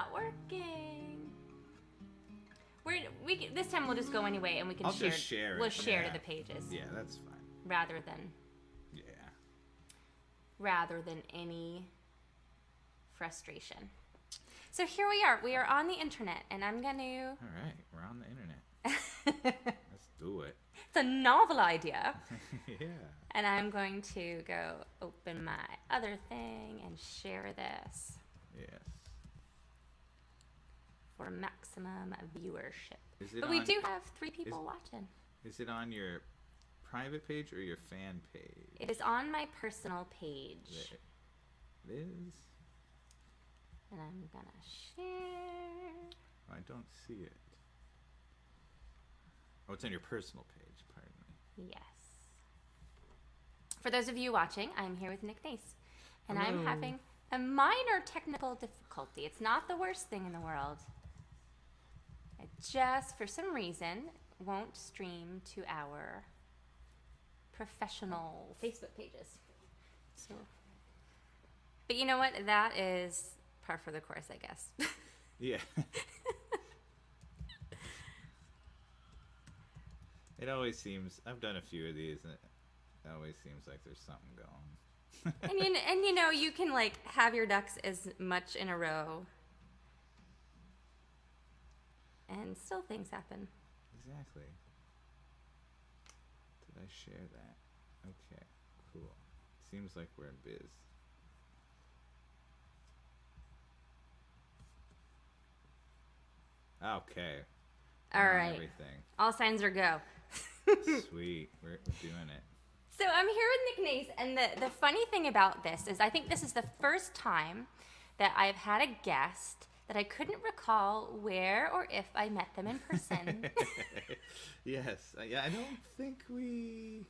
not working. This time we'll just go anyway, and we can I'll share. just share it. We'll share Yeah. to the pages. Yeah, that's fine. Rather than any frustration. So here we are. We are on the internet, and I'm going to... All right, we're on the internet. Let's do it. It's a novel idea. Yeah. And I'm going to go open my other thing and share this. Yes. For maximum viewership. But we do have 3 people watching. Is it on your private page or your fan page? It is on my personal page. It is? And I'm going to share. I don't see it. Oh, it's on your personal page, pardon me. Yes. For those of you watching, I'm here with Nace. And Hello. I'm having a minor technical difficulty. It's not the worst thing in the world. It just, for some reason, won't stream to our professional Facebook pages. So, but you know what? That is par for the course, I guess. Yeah. It always seems, I've done a few of these, and it always seems like there's something going. and you know, you can like have your ducks as much in a row, and still things happen. Exactly. Did I share that? Okay, cool. Seems like we're in biz. Okay. All We're on right. Everything. All signs are go. Sweet. We're doing it. So I'm here with Nick Nace, and the funny thing about this is I think this is the first time that I've had a guest that I couldn't recall where or if I met them in person. Yes. Yeah, I don't think we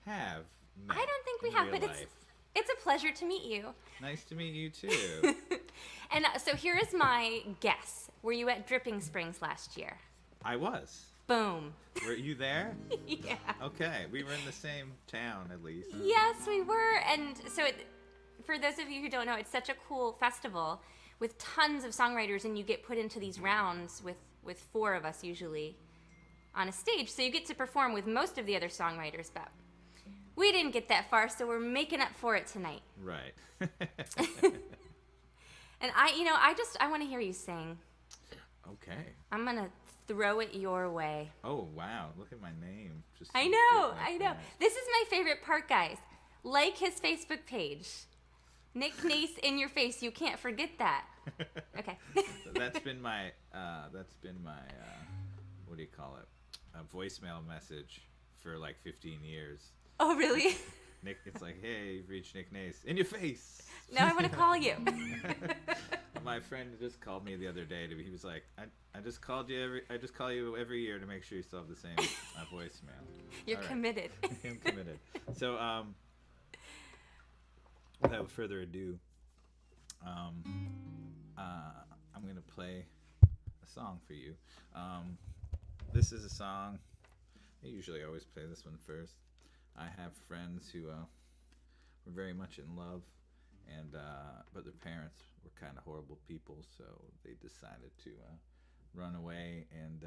have met I don't think we in have, real but life. it's a pleasure to meet you. Nice to meet you too. And so here is my guess. Were you at Dripping Springs last year? I was. Boom. Were you there? Yeah. Okay, we were in the same town at least. Yes, we were. And so for those of you who don't know, it's such a cool festival with tons of songwriters, and you get put into these rounds with 4 of us usually on a stage. So you get to perform with most of the other songwriters, but we didn't get that far, so we're making up for it tonight. Right. And I want to hear you sing. Okay. I'm going to throw it your way. Oh, wow. Look at my name. Just I so know, good like I know. that. This is my favorite part, guys. Like his Facebook page. Nick Nace in your face. You can't forget that. Okay. So that's been my what do you call it? A voicemail message for like 15 years. Oh, really? Nick, it's like, hey, you've reached Nick Nace. In your face. Now I want to call you. My friend just called me the other day. He was like, I just call you every year to make sure you still have the same voicemail. You're All right. committed. I'm committed. So, without further ado, I'm going to play a song for you. This is a song, I usually always play this one first. I have friends who were very much in love, and but their parents were kind of horrible people, so they decided to run away and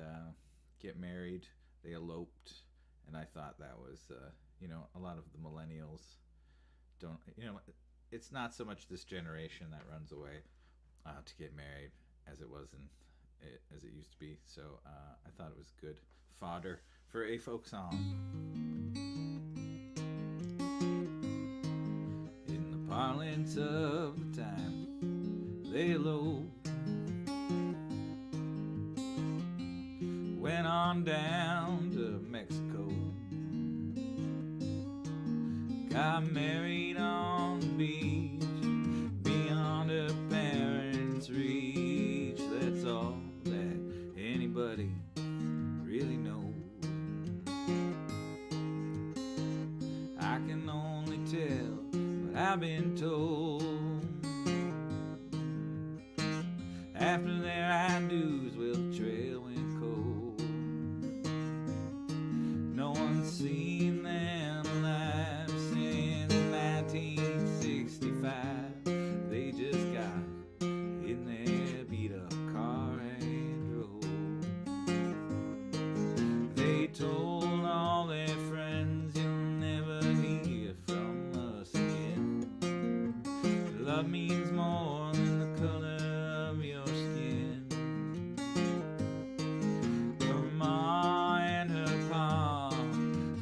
get married. They eloped, and I thought that was, a lot of the millennials don't, it's not so much this generation that runs away to get married as it was as it used to be. So I thought it was good fodder for a folk song. In the parlance of the time, they eloped, went on down to Mexico, got married on the beach, beyond her parents' reach. That's all that anybody really knows. I can only tell what I've been told. After their I do's, well, the trail went cold. No one's seen them alive since 1965. They just got in their beat-up Love means more than the color of your skin. Her ma and her pa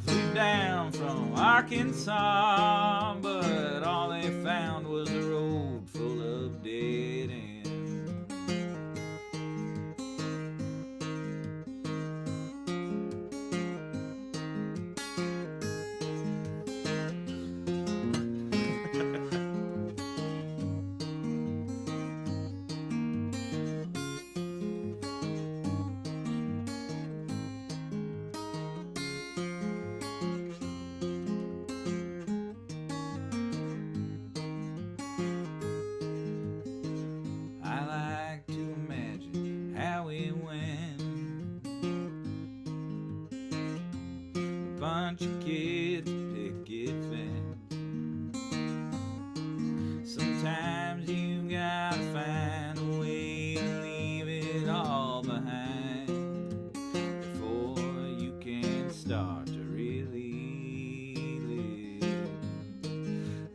flew down from Arkansas, but all they found was a road full of dead ends. I like to imagine how it went. A bunch of kids picket fence. Sometimes you gotta find a way to leave it all behind before you can start to really live.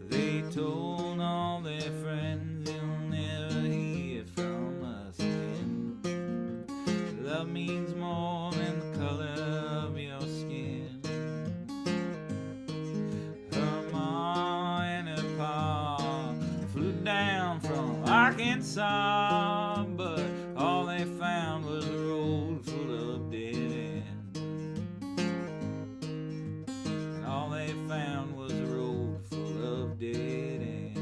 They told all their friends you'll never hear from us again. Love means more than the color of your skin. Her ma and her pa flew down from Arkansas, but all they found was a road full of dead ends. And all they found was a road full of dead ends.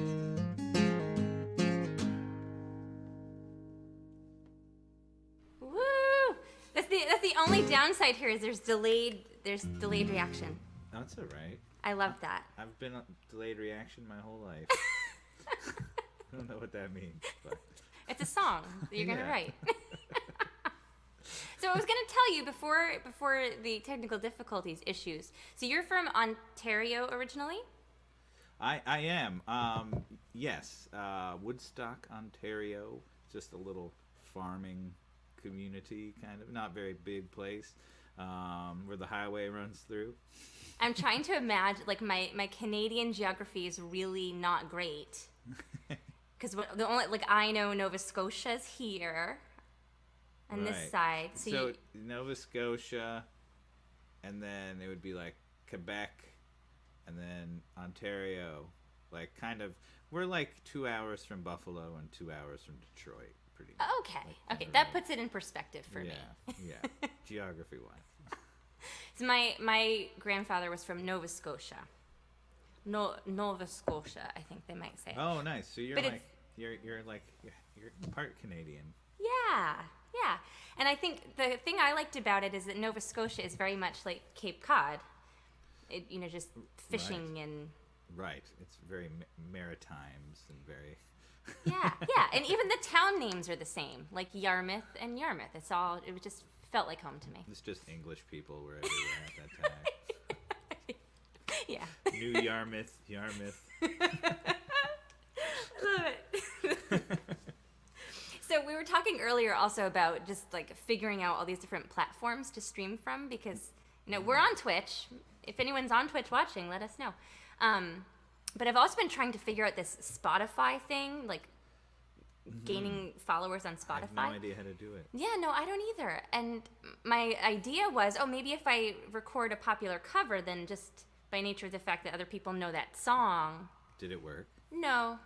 Woo! That's the only downside here is there's delayed reaction. That's all right. I love that. I've been on delayed reaction my whole life. I don't know what that means, but It's a song that you're gonna Yeah. write. So I was gonna tell you before the technical difficulties issues. So you're from Ontario originally? I am. Yes, Woodstock, Ontario. Just a little farming community, kind of. Not very big place, where the highway runs through. I'm trying to imagine, like, my Canadian geography is really not great. Because the only, like, I know Nova Scotia's here on this Right. side. So Nova Scotia, and then it would be like Quebec, and then Ontario. Like, kind of, we're like 2 hours from Buffalo and 2 hours from Detroit, pretty much. Okay, that puts it in perspective for me. Yeah, geography-wise. So my grandfather was from Nova Scotia. Nova Scotia, I think they might say. Oh, nice. So you're But like, you're part Canadian. Yeah. And I think the thing I liked about it is that Nova Scotia is very much like Cape Cod. It, just fishing and... Right. It's very maritimes and very... Yeah. And even the town names are the same, like Yarmouth and Yarmouth. It just felt like home to me. It's just English people were everywhere at that time. Yeah. New Yarmouth. I love it. So we were talking earlier also about just like figuring out all these different platforms to stream from because, we're on Twitch. If anyone's on Twitch watching, let us know. But I've also been trying to figure out this Spotify thing, like gaining followers on Spotify. I have no idea how to do it. Yeah, no, I don't either. And my idea was, maybe if I record a popular cover, then just by nature of the fact that other people know that song. Did it work? No.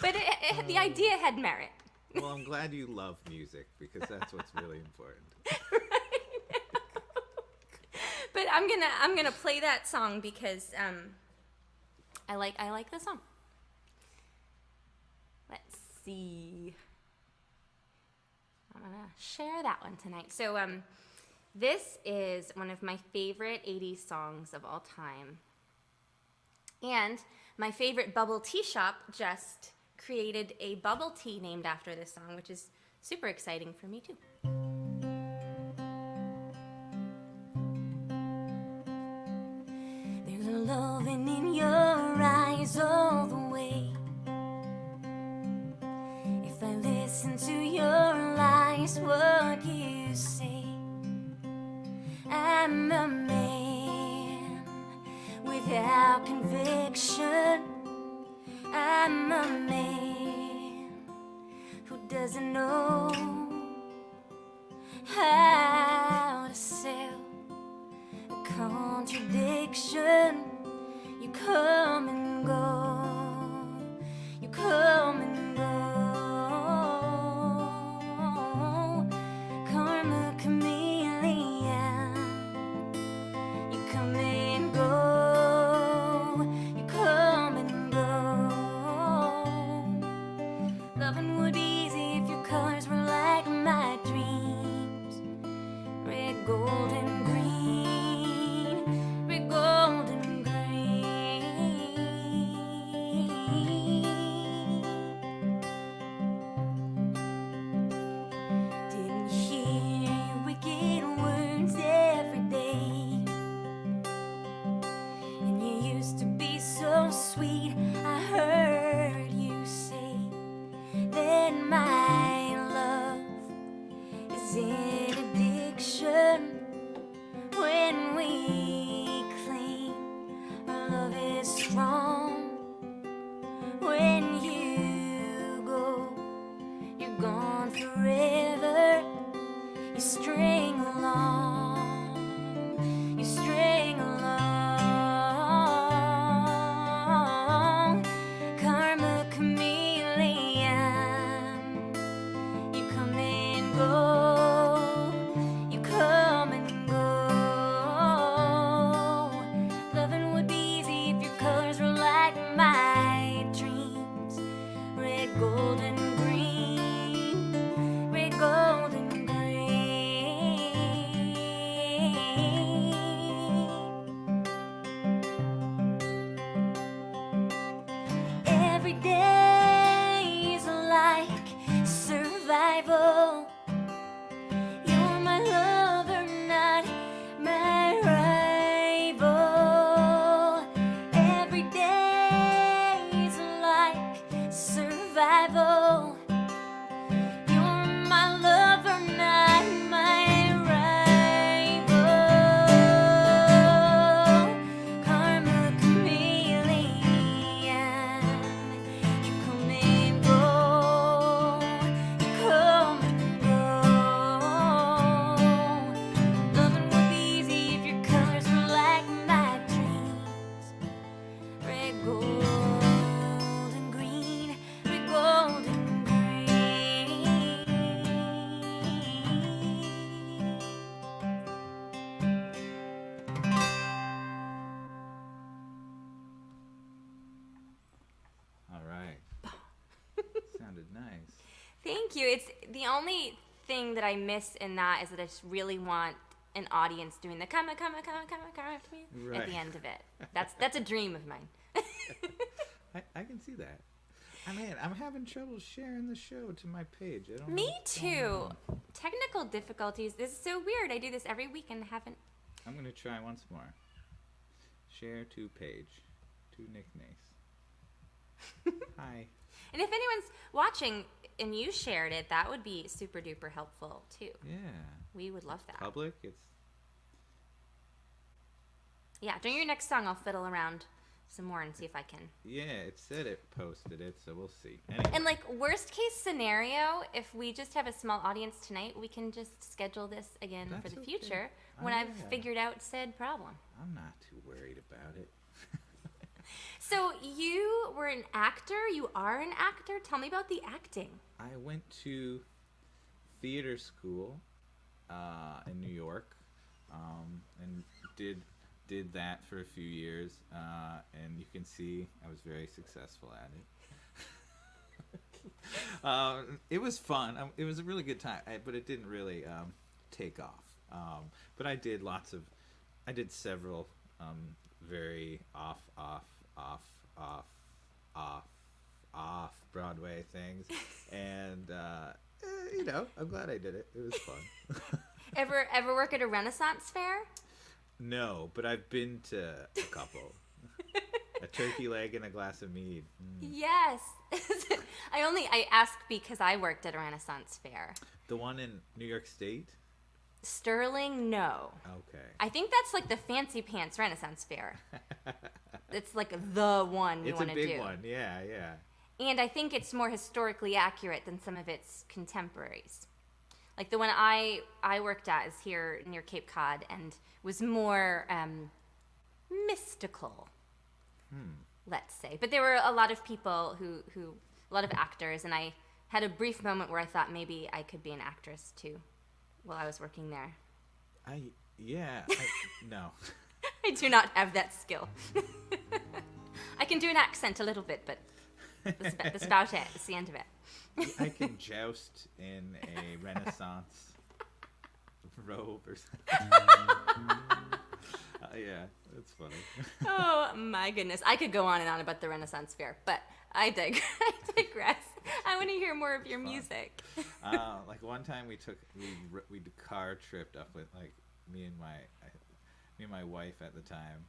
But the idea had merit. Well, I'm glad you love music because that's what's really important. But I'm gonna play that song because I like the song. Let's see. I'm gonna share that one tonight. So this is one of my favorite 80s songs of all time. And my favorite bubble tea shop just created a bubble tea named after this song, which is super exciting for me too. There's a loving in your eyes all the way. If I listen to your lies, what you say, I'm a man without conviction. a man who doesn't know how to sell a contradiction. You come and go, you come and go. Karma chameleon, you come and go, you come and go. Loving would be easy if your colors were like my dreams. Red, gold, and green. Red, gold, and green. Didn't hear your wicked words every day. And you used to be so sweet. I heard you say that my love is an addiction. When we cling, our love is strong. When you go, you're gone forever. You string along, you string along. Karma chameleon, you come and go, you come and go. Loving would be easy if your colors were like my dreams. Red, gold, and green. Red, gold, and green. Every day is like survival. You're my lover, not my rival. Every day is like survival. You're my lover, not my rival. Karma chameleon, you come and go, you come and go. Loving would be easy if your colors were like my dreams. Red, gold, and green. Red, gold, and green. All right. Sounded nice. Thank you. It's the only thing that I miss in that is that I just really want an audience doing the come after me at Right. the end of it. That's a dream of mine. I can see that. I mean, I'm having trouble sharing the show to my page. I don't know Me what's going too. on. Technical difficulties. This is so weird. I do this every week and haven't. I'm going to try once more. Share to page. To Nick Nace. Hi. And if anyone's watching and you shared it, that would be super duper helpful too. Yeah. We would love that. Public. It's Yeah, during your next song, I'll fiddle around some more and see if I can. yeah. It said it posted it, so we'll see. Anyway. And like worst case scenario, if we just have a small audience tonight, we can just schedule this again That's for the okay. future Oh, when I've yeah. figured out said problem. I'm not too worried about it. So you were an actor. You are an actor. Tell me about the acting. I went to theater school in New York, and did that for a few years, and you can see I was very successful at it. It was fun. It was a really good time, but it didn't really take off. But I did several very off Broadway things, and I'm glad I did it. It was fun. Ever work at a Renaissance fair? No, but I've been to a couple. A turkey leg and a glass of mead. Yes. I ask because I worked at a Renaissance fair. The one in New York State? Sterling, no. Okay. I think that's like the fancy pants Renaissance fair. It's like the one you It's a want to do. big one. Yeah. And I think it's more historically accurate than some of its contemporaries. Like the one I worked at is here near Cape Cod and was more mystical, let's say. But there were a lot of people a lot of actors, and I had a brief moment where I thought maybe I could be an actress too while I was working there. No. I do not have that skill. I can do an accent a little bit, but that's about it. It's the end of it. I can joust in a Renaissance robe or something. Yeah, that's funny. Oh my goodness. I could go on and on about the Renaissance Fair, but I digress. I want to hear more of your music. Like one time we car tripped up with like me and my wife at the time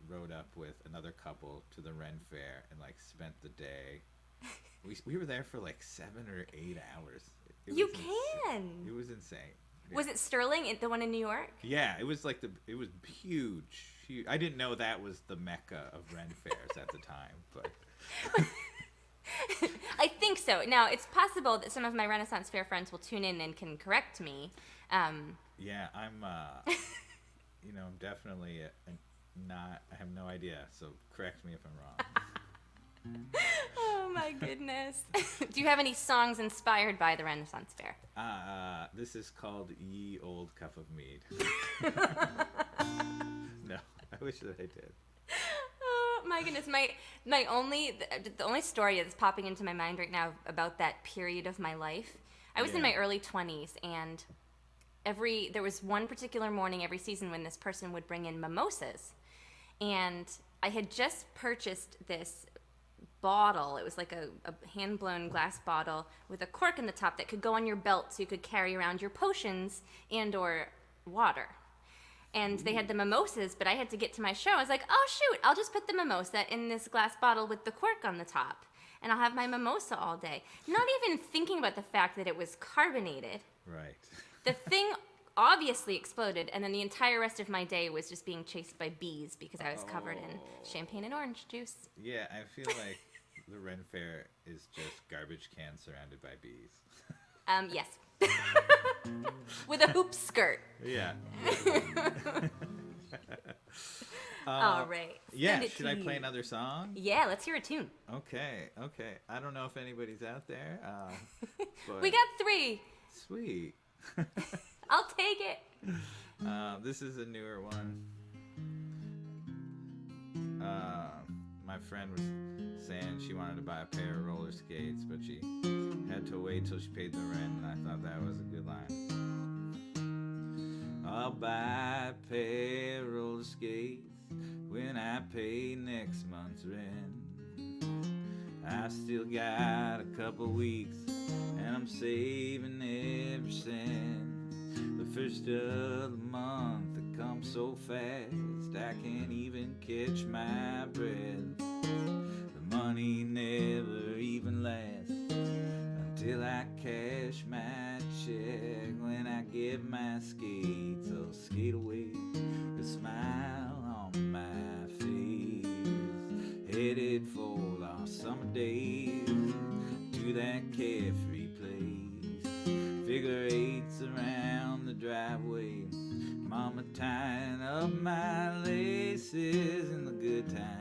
rode up with another couple to the Ren Fair and like spent the day. We were there for like 7 or 8 hours. It was insane. Yeah. Was it Sterling, the one in New York? Yeah, it was like it was huge. I didn't know that was the mecca of Ren Fairs at the time, but I think so. Now, it's possible that some of my Renaissance Fair friends will tune in and can correct me. Yeah, I'm I'm definitely not. I have no idea, so correct me if I'm wrong. Oh my goodness. Do you have any songs inspired by the Renaissance Fair? This is called Ye Old Cup of Mead. No, I wish that I did. Oh my goodness. The only story that's popping into my mind right now about that period of my life. I was in my early 20s, and there was one particular morning every season when this person would bring in mimosas. And I had just purchased this bottle. It was like a hand-blown glass bottle with a cork in the top that could go on your belt so you could carry around your potions and or water. And they had the mimosas, but I had to get to my show. I was like, oh shoot, I'll just put the mimosa in this glass bottle with the cork on the top, and I'll have my mimosa all day. Not even thinking about the fact that it was carbonated. Right. The thing obviously exploded, and then the entire rest of my day was just being chased by bees because I was covered in champagne and orange juice. Yeah, I feel like the Ren Fair is just garbage cans surrounded by bees. Yes. With a hoop skirt. Yeah. All right. Yeah, should I play another song? Yeah, let's hear a tune. Okay. I don't know if anybody's out there. But We got 3. Sweet. I'll take it. This is a newer one. My friend was saying she wanted to buy a pair of roller skates, but she had to wait till she paid the rent, and I thought that was a good line. I'll buy a pair of roller skates when I pay next month's rent. I still got a couple weeks, and I'm saving every cent. The first of the month, it comes so fast, I can't even catch my breath. The money never even lasts until I cash my check. When I get my skates, I'll skate away, a smile on my face. Headed for lost summer days, to that carefree place. Figure eights around the driveway, mama tying up my laces in the good times.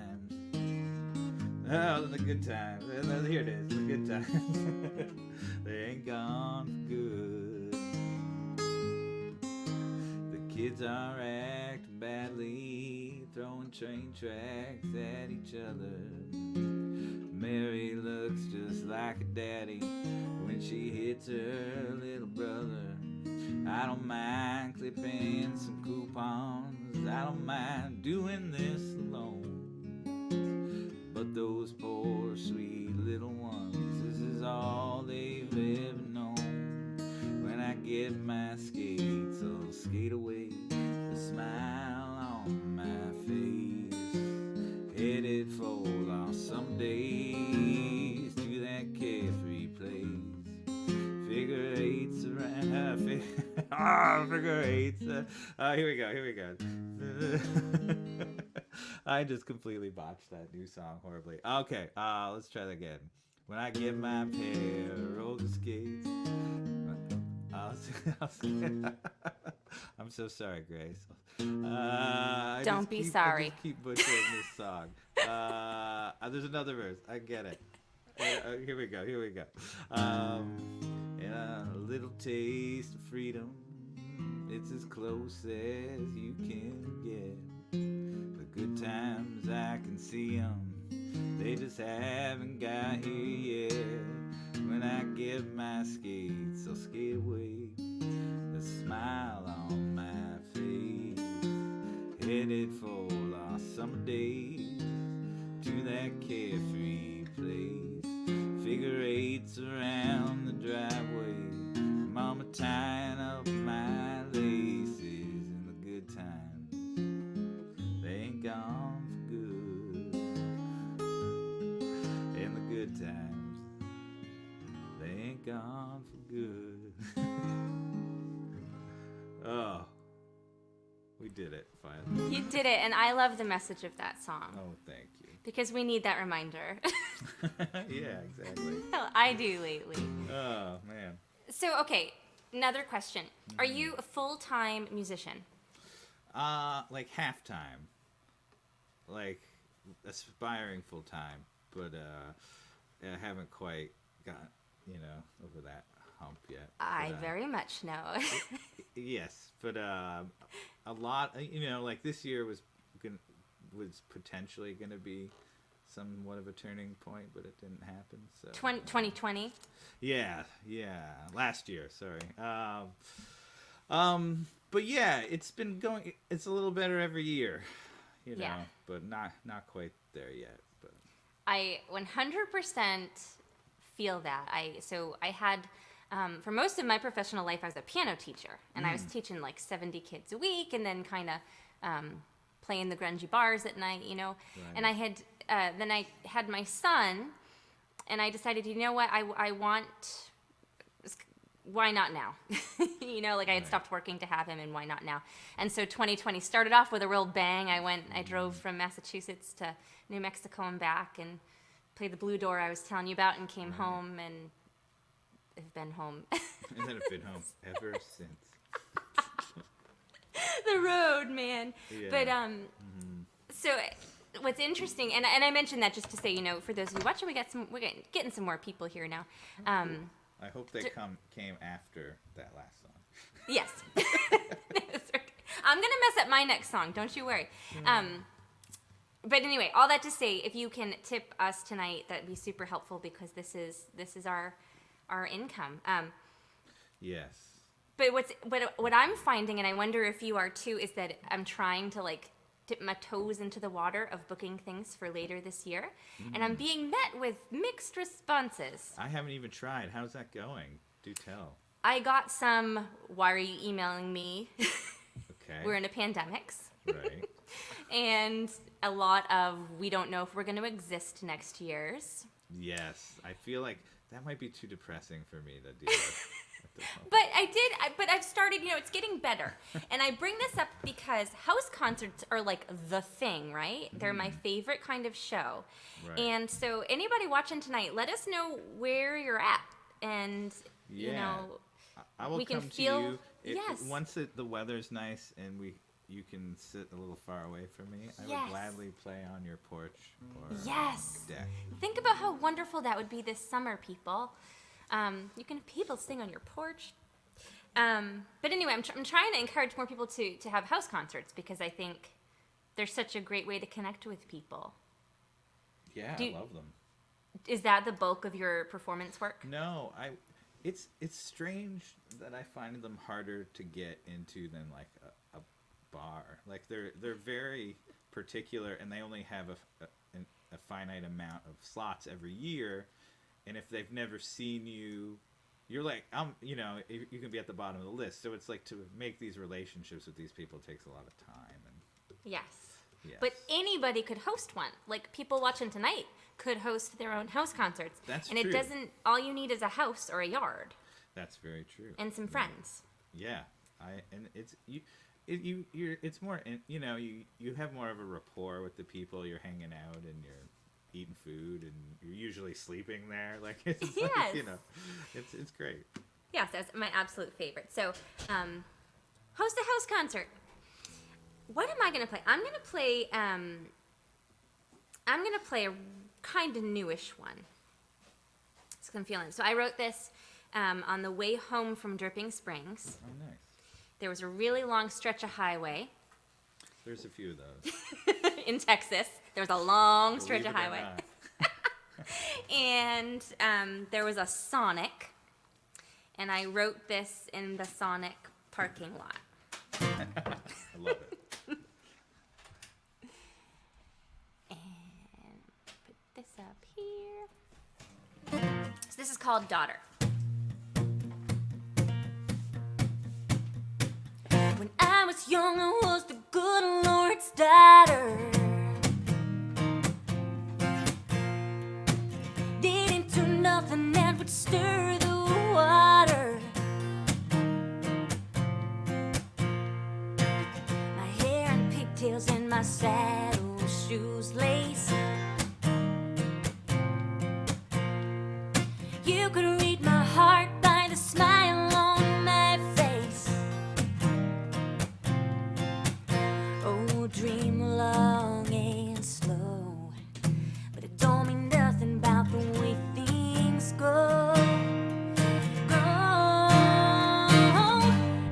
Oh, the good times. Here it is, the good times. They ain't gone for good. The kids are acting badly, throwing train tracks at each other. Mary looks just like a daddy when she hits her little brother. I don't mind clipping some coupons, I don't mind doing this alone. But those poor sweet little ones, this is all they've ever known. When I get my skates, I'll skate away, a smile on my face. Headed for lost some days, to that carefree place. Figure eights around, figure eights. Here we go. I just completely botched that new song horribly. Okay, let's try that again. when I get my pair of roller skates. I'm so sorry, Grace. Don't be sorry. I just keep butchering this song. There's another verse. I get it. Here we go. And a little taste of freedom. It's as close as you can get. The good times, I can see them. They just haven't got here yet. When I get my skates, I'll skate away. The smile on my face, headed for lost summer days, to that carefree place. Figure eights around the driveway, mama tying up my laces. In the good times, they ain't gone for good. In the good times, they ain't gone for good. Oh, we did it finally. You did it, and I love the message of that song. Oh, thank you. Because we need that reminder. Yeah, exactly. Well, I do lately. Oh, man. So, okay, another question. Are you a full-time musician? Like half-time. Like aspiring full-time, but I haven't quite got, over that hump yet. I very much know. Yes, but a lot, like this year was potentially going to be somewhat of a turning point, but it didn't happen. So 2020? Yeah, last year, sorry. But yeah, it's been going, it's a little better every year, but not quite there yet. But I 100% feel that. I had, for most of my professional life, I was a piano teacher, and I was teaching like 70 kids a week, and then kind of playing the grungy bars at night, Right. And I had, then I had my son, and I decided, what, I want, why not now? I had stopped working to have him, and why not now? And so 2020 started off with a real bang. I drove from Massachusetts to New Mexico and back, and played the Blue Door I was telling you about, and came home, and I've been home. And then I've been home ever since. The road, man. Yeah. But so what's interesting, and I mentioned that just to say, for those of you watching, we're getting some more people here now. I hope they came after that last song. Yes. I'm gonna mess up my next song. Don't you worry. But anyway, all that to say, if you can tip us tonight, that'd be super helpful, because this is our income. Yes. But what I'm finding, and I wonder if you are too, is that I'm trying to dip my toes into the water of booking things for later this year, and I'm being met with mixed responses. I haven't even tried. How's that going? Do tell. I got some, why are you emailing me? Okay. We're in a pandemic. Right. And a lot of, we don't know if we're going to exist next year's. Yes. I feel like that might be too depressing for me to deal with. But I've started, it's getting better. And I bring this up because house concerts are like the thing, right? They're my favorite kind of show. Right. And so anybody watching tonight, let us know where you're at. And, I will we can come feel, to you. yes. Once the weather's nice and you can sit a little far away from me, I Yes. would gladly play on your porch or Yes. deck. Think about how wonderful that would be this summer, people. People sing on your porch. But anyway, I'm trying to encourage more people to have house concerts, because I think they're such a great way to connect with people. Yeah, I love them. Is that the bulk of your performance work? No, it's strange that I find them harder to get into than like a bar. Like they're very particular, and they only have a finite amount of slots every year. And if they've never seen you, you're like, you can be at the bottom of the list. So it's like, to make these relationships with these people takes a lot of time. And Yes. yes. But anybody could host one. Like people watching tonight could host their own house concerts. That's and true. it doesn't, all you need is a house or a yard. That's very true. And some friends. Yeah. It's more, you have more of a rapport with the people you're hanging out, and eating food, and you're usually sleeping there. Like, it's Yes. like, you know, it's great. Yes, that's my absolute favorite. So, host a house concert. What am I gonna play? I'm gonna play a kind of newish one. That's what I'm feeling. So I wrote this on the way home from Dripping Springs. Oh, nice. There was a really long stretch of highway There's a few of those. in Texas. There was a long stretch Believe of it or highway. not. And there was a Sonic. And I wrote this in the Sonic parking lot. I love it. And put this up here. So this is called Daughter. When I was young, I was the good Lord's daughter. Didn't do nothing that would stir the water. My hair and pigtails and my saddle shoes lace. You could read my heart by the smile on my face. Oh, dream long and slow, but it don't mean nothing about the way things go.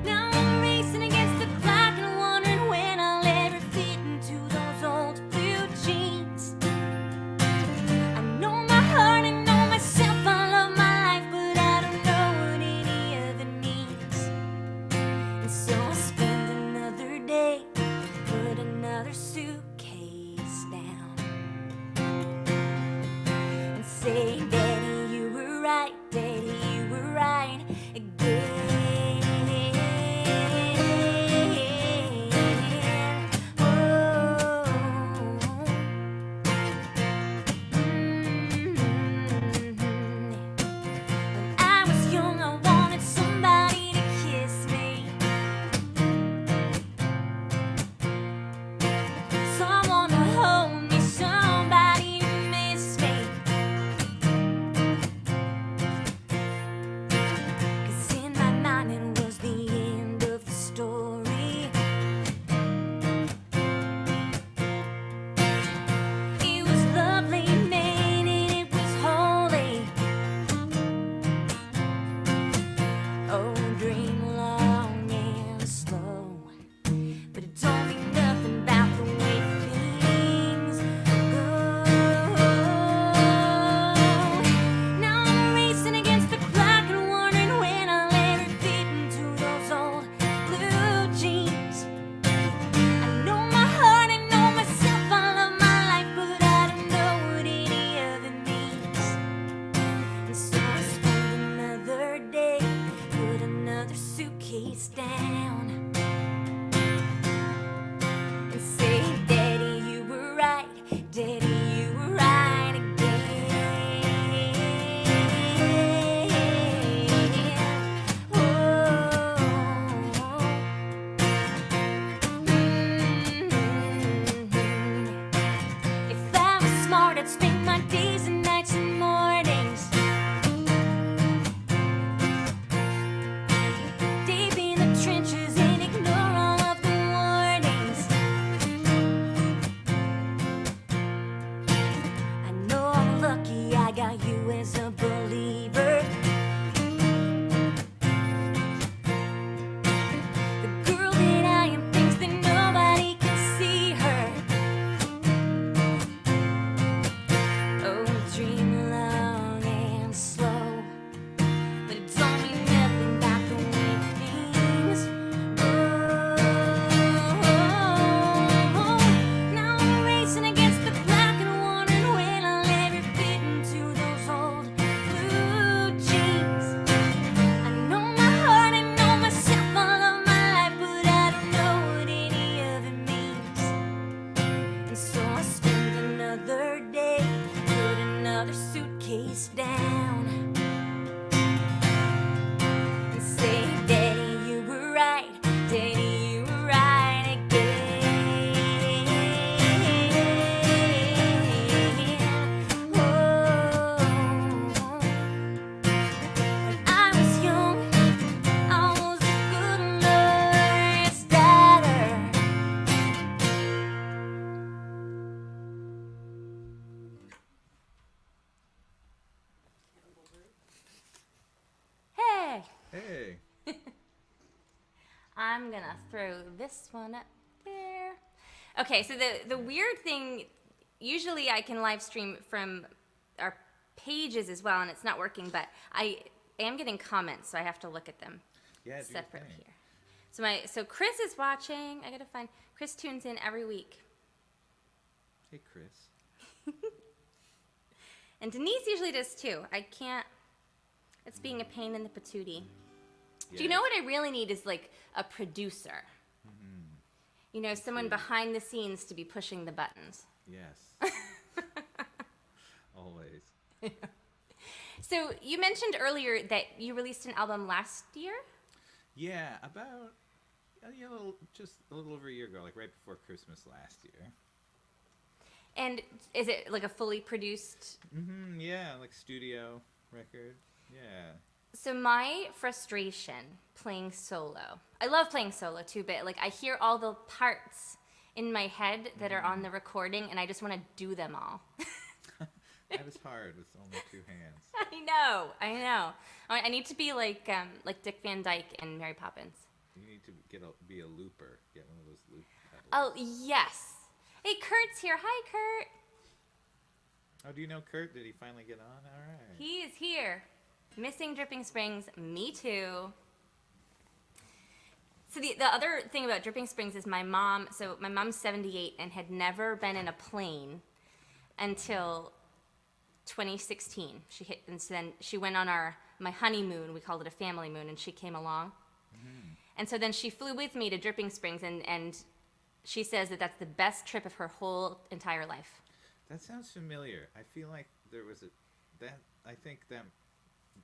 Now I'm racing against the clock and wondering when I'll ever fit into those old blue jeans. I know my heart, I know myself, I love my life, but I don't know what any of it means. And so I'll spend another day, put another suitcase down, and say, Daddy, you were right, Daddy, you were right again. Oh. When I was young, I wanted somebody to kiss me, someone to hold me, somebody to miss me. 'Cause in my mind it was the end of the story. It was lovely, made, and it was holy. Oh, dream long and slow, but it don't mean nothing about the way things go. Now I'm racing against the clock and wondering when I'll ever fit into those old blue jeans. I know my heart, I know myself, I love my life, but I don't know what any of it means. And so I spend another day, put another suitcase down, and say, Daddy, you were right, Daddy, you were right again. Oh. If I was smart, I'd spend my days and nights and mornings deep in the trenches and ignore all of the warnings. I know I'm lucky I got you as a believer. The girl that I am thinks that nobody can see her. Oh, dream long and slow, but it don't mean nothing about the way things go. Now I'm racing against the clock and wondering when I'll ever fit into those old blue jeans. I know my heart, I know myself, I love my life, but I don't know what any of it means. And so I spend another day, put another suitcase down, and say, Daddy, you were right, Daddy, you were right again. I'm gonna throw this one up there. Okay, so the weird thing, usually I can live stream from our pages as well, and it's not working, but I am getting comments, so I have to look at them Yeah, separate here. So Chris is watching. I gotta find Chris tunes in every week. Hey, Chris. And Denise usually does too. I can't. It's being a pain in the patootie. Yeah. Do you know what I really need is like a producer? You know, someone behind the scenes to be pushing the buttons. Yes. Always. So you mentioned earlier that you released an album last year? Yeah, about just a little over a year ago, like right before Christmas last year. And is it like a fully produced? Yeah, like studio record. Yeah. So my frustration playing solo, I love playing solo too, but like I hear all the parts in my head that are on the recording, and I just want to do them all. That was hard with only two hands. I know. I need to be like Dick Van Dyke and Mary Poppins. You need to be a looper. Get one of those loop pedals. Oh yes. Hey, Kurt's here. Hi, Kurt. Oh, do you know Kurt? Did he finally get on? All right. He is here. Missing Dripping Springs. Me too. So the other thing about Dripping Springs is my mom's 78 and had never been in a plane until 2016. And so then she went on my honeymoon. We called it a family moon, and she came along. And so then she flew with me to Dripping Springs, and she says that that's the best trip of her whole entire life. That sounds familiar. I feel like there was I think that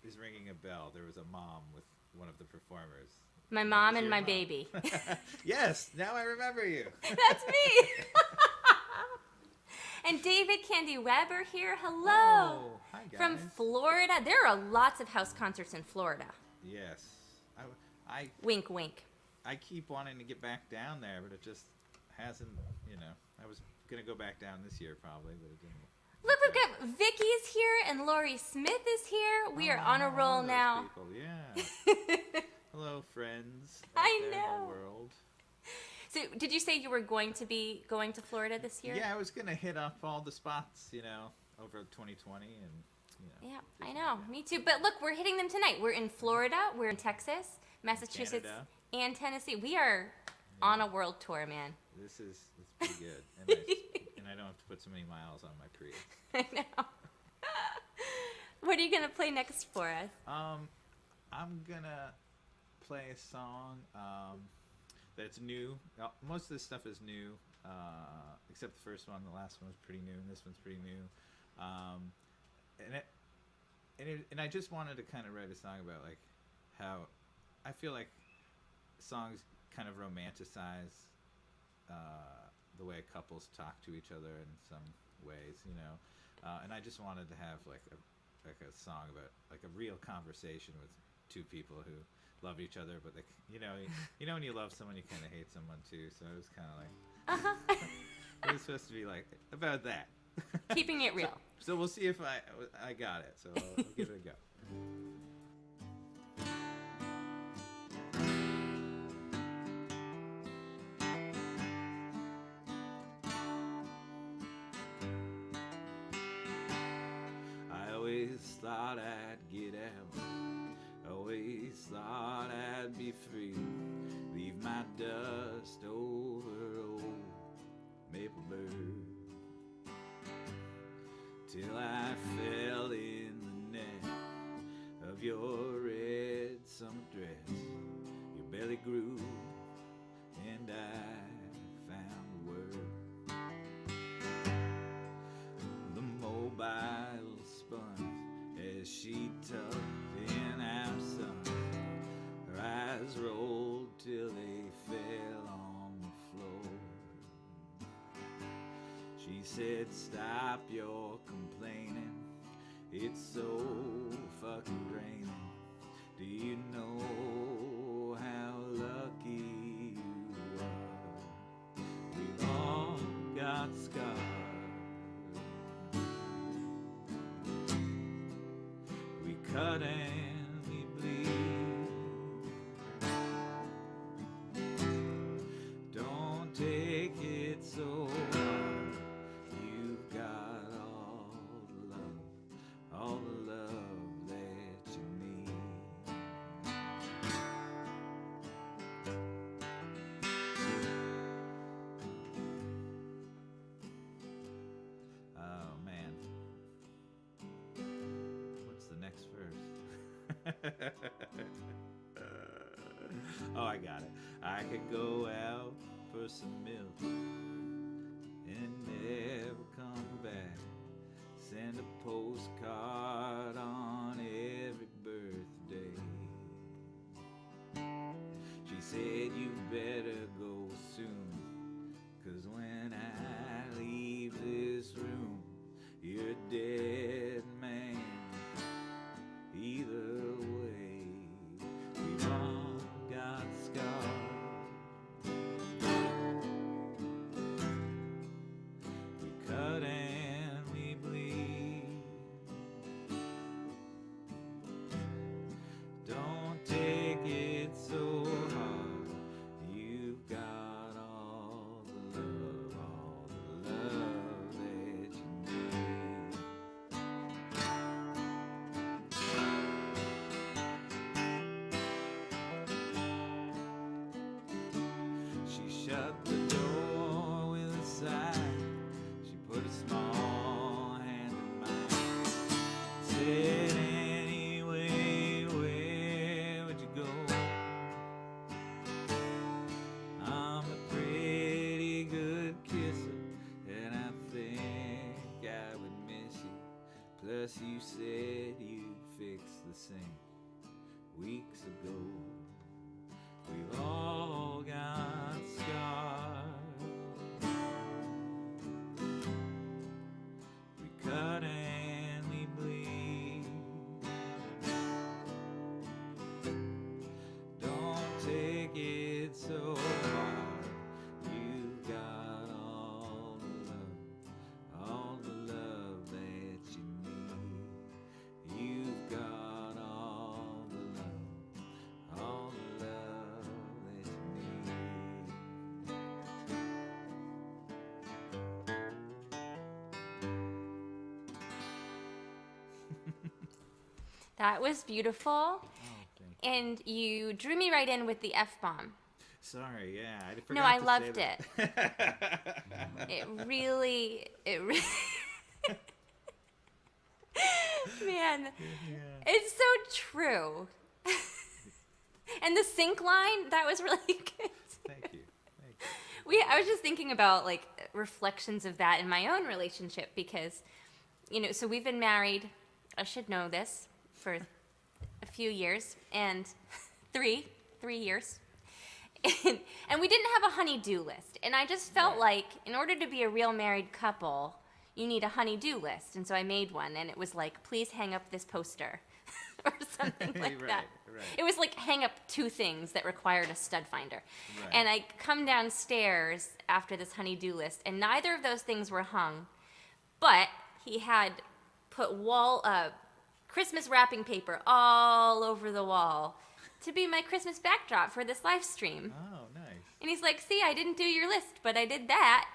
is ringing a bell. There was a mom with one of the performers. My mom and my baby. Yes, now I remember you. That's me. And David Candy Webb are here. Hello. Oh, hi guys. From Florida. There are lots of house concerts in Florida. Yes. I Wink, wink. I keep wanting to get back down there, but it just hasn't, I was going to go back down this year probably, but it didn't. Look, we've got Vicky's here and Lori Smith is here. We are on a roll those now. People, yeah. Hello, friends. I out there in know. the world. So, did you say you were going to be going to Florida this year? Yeah, I was going to hit up all the spots, over 2020 and, Yeah, I know. Me too. But look, we're hitting them tonight. We're in Florida, we're in Texas, Massachusetts, Canada. and Tennessee. We are on a world tour, man. It's pretty good. And nice. And I don't have to put so many miles on my Prius. I know. What are you going to play next for us? I'm going to play a song that's new. Most of this stuff is new, except the first one. The last one was pretty new, and this one's pretty new. And I just wanted to kind of write a song about like how I feel like songs kind of romanticize the way couples talk to each other in some ways, and I just wanted to have like a song about like a real conversation with two people who love each other, but they, when you love someone, you kind of hate someone too. So it was kind of like it was supposed to be like about that. Keeping it real. So we'll see if I got it. So I'll give it a go. I always thought I'd get out. Always thought I'd be free. Leave my dust over old Maplebird. Till I fell in the net of your red summer dress. Your belly grew and I found the word. The mobile spun as she tucked in our sun. Her eyes rolled till they fell on the floor. She said, stop your complaining, it's so fucking draining. Do you know how lucky you are? We've all got scars. We cut and we bleed. Oh, I got it. I could go out for some milk and never come back. Send a postcard on every birthday. She said you better go soon, 'cause when I leave this room, you're a dead man. Either way, we've all got scars. We cut and we bleed. Don't take it so hard. You've got all the love that you need. She shut the door with a sigh. She put a small hand in mine. Said, anyway, where would you go? I'm a pretty good kisser, and I think I would miss you. Plus you said you'd fix the sink weeks ago. We've all got scars. We cut and we bleed. Don't take it so hard. You've got all the love that you need. You've got all the love that you need. That was beautiful. Oh, thank you. And you drew me right in with the F-bomb. Sorry, yeah, I forgot No, I to loved say that. It really, man, it's so true. And the sync line, that was really good. Thank you. Thank you. I was just thinking about like reflections of that in my own relationship because, so we've been married, I should know this, for a few years, and three years. And we didn't have a honey-do list. And I just felt like in order to be a real married couple, you need a honey-do list. And so I made one, and it was like, please hang up this poster or something like that. Right. It was like hang up 2 things that required a stud finder. Right. And I come downstairs after this honey-do list, and neither of those things were hung, but he had put Christmas wrapping paper all over the wall to be my Christmas backdrop for this live stream. Oh, nice. And he's like, see, I didn't do your list, but I did that.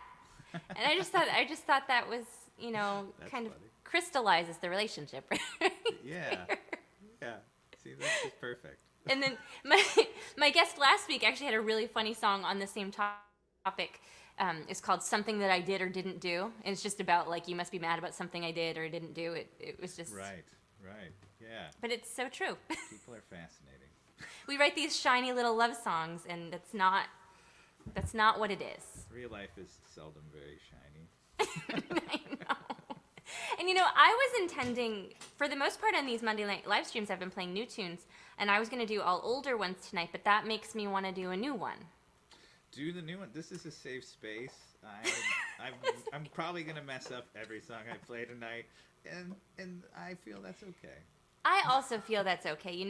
And I just thought that was, That's kind of funny. crystallizes the relationship. Right? Yeah. Yeah. See, that's just perfect. And then my guest last week actually had a really funny song on the same topic. It's called Something That I Did or Didn't Do. And it's just about, like, you must be mad about something I did or didn't do. It was just... Right. Yeah. But it's so true. People are fascinating. We write these shiny little love songs, and that's not what it is. Real life is seldom very shiny. I know. And I was intending, for the most part on these Monday night live streams, I've been playing new tunes, and I was going to do all older ones tonight, but that makes me want to do a new one. Do the new one. This is a safe space. I'm probably going to mess up every song I play tonight, and I feel that's okay. I also feel that's okay.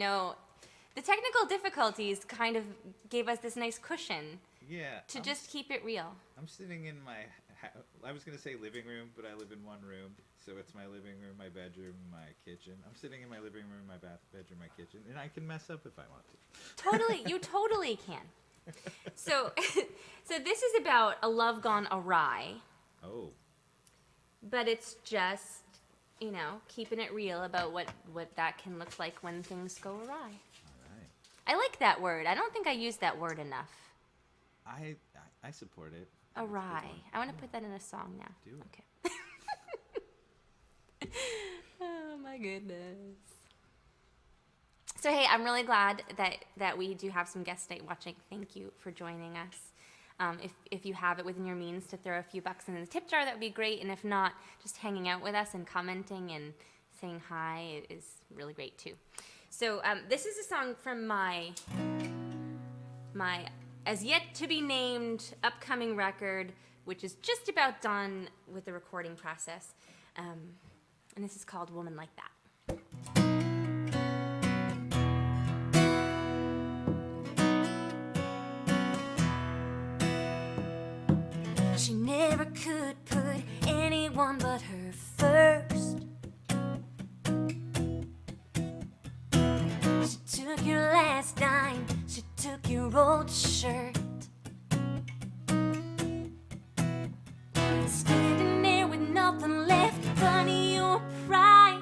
The technical difficulties kind of gave us this nice cushion to just keep it real. I'm sitting in my, I was going to say living room, but I live in one room. So it's my living room, my bedroom, my kitchen. I'm sitting in my living room, my bedroom, my kitchen. And I can mess up if I want to. Totally. You totally can. So this is about a love gone awry. Oh. But it's just, keeping it real about what that can look like when things go awry. All right. I like that word. I don't think I use that word enough. I support it. Awry. I want to put that in a song now. Do it. Okay. Oh my goodness. So hey, I'm really glad that we do have some guests tonight watching. Thank you for joining us. If you have it within your means to throw a few bucks in the tip jar, that would be great. And if not, just hanging out with us and commenting and saying hi is really great too. So this is a song from my as yet to be named upcoming record, which is just about done with the recording process. And this is called Woman Like That. She never could put anyone but her first. She took your last dime, she took your old shirt. Standing there with nothing left but your pride.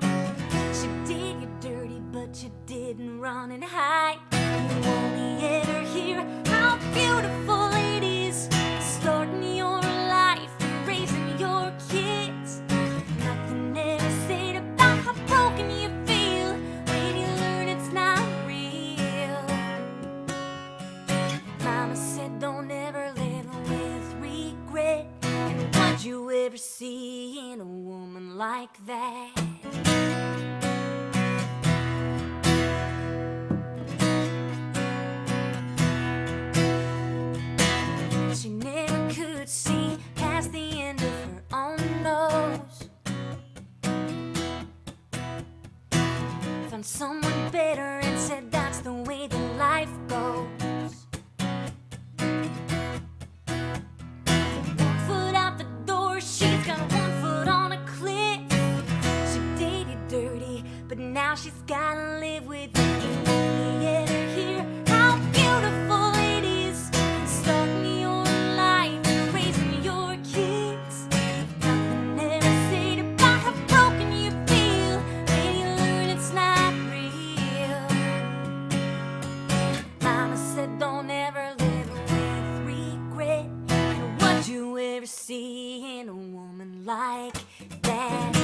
She did you dirty, but you didn't run and hide. You only ever hear how beautiful it is, starting your life and raising your kids. Nothing ever said about how broken you feel when you learn it's not real. Mama said don't ever live with regret. And what'd you ever see in a woman like that? She never could see past the end of her own nose. Found someone better and said that's the way the life goes. One foot out the door, she's got one foot on a cliff. She dated dirty, but now she's gotta live with it. You only ever hear how beautiful it is, starting your life and raising your kids. Nothing ever said about how broken you feel when you learn it's not real. Mama said don't ever live with regret. And what'd you ever see in a woman like that?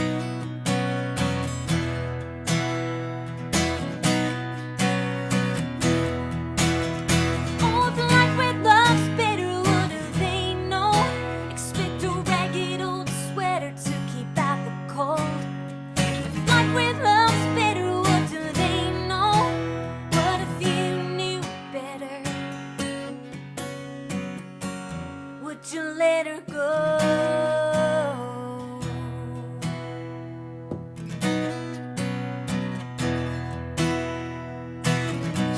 Oh, if life with love's better, what do they know? Expect a ragged old sweater to keep out the cold. If life with love's better, what do they know? What if you knew better? Would you let her go?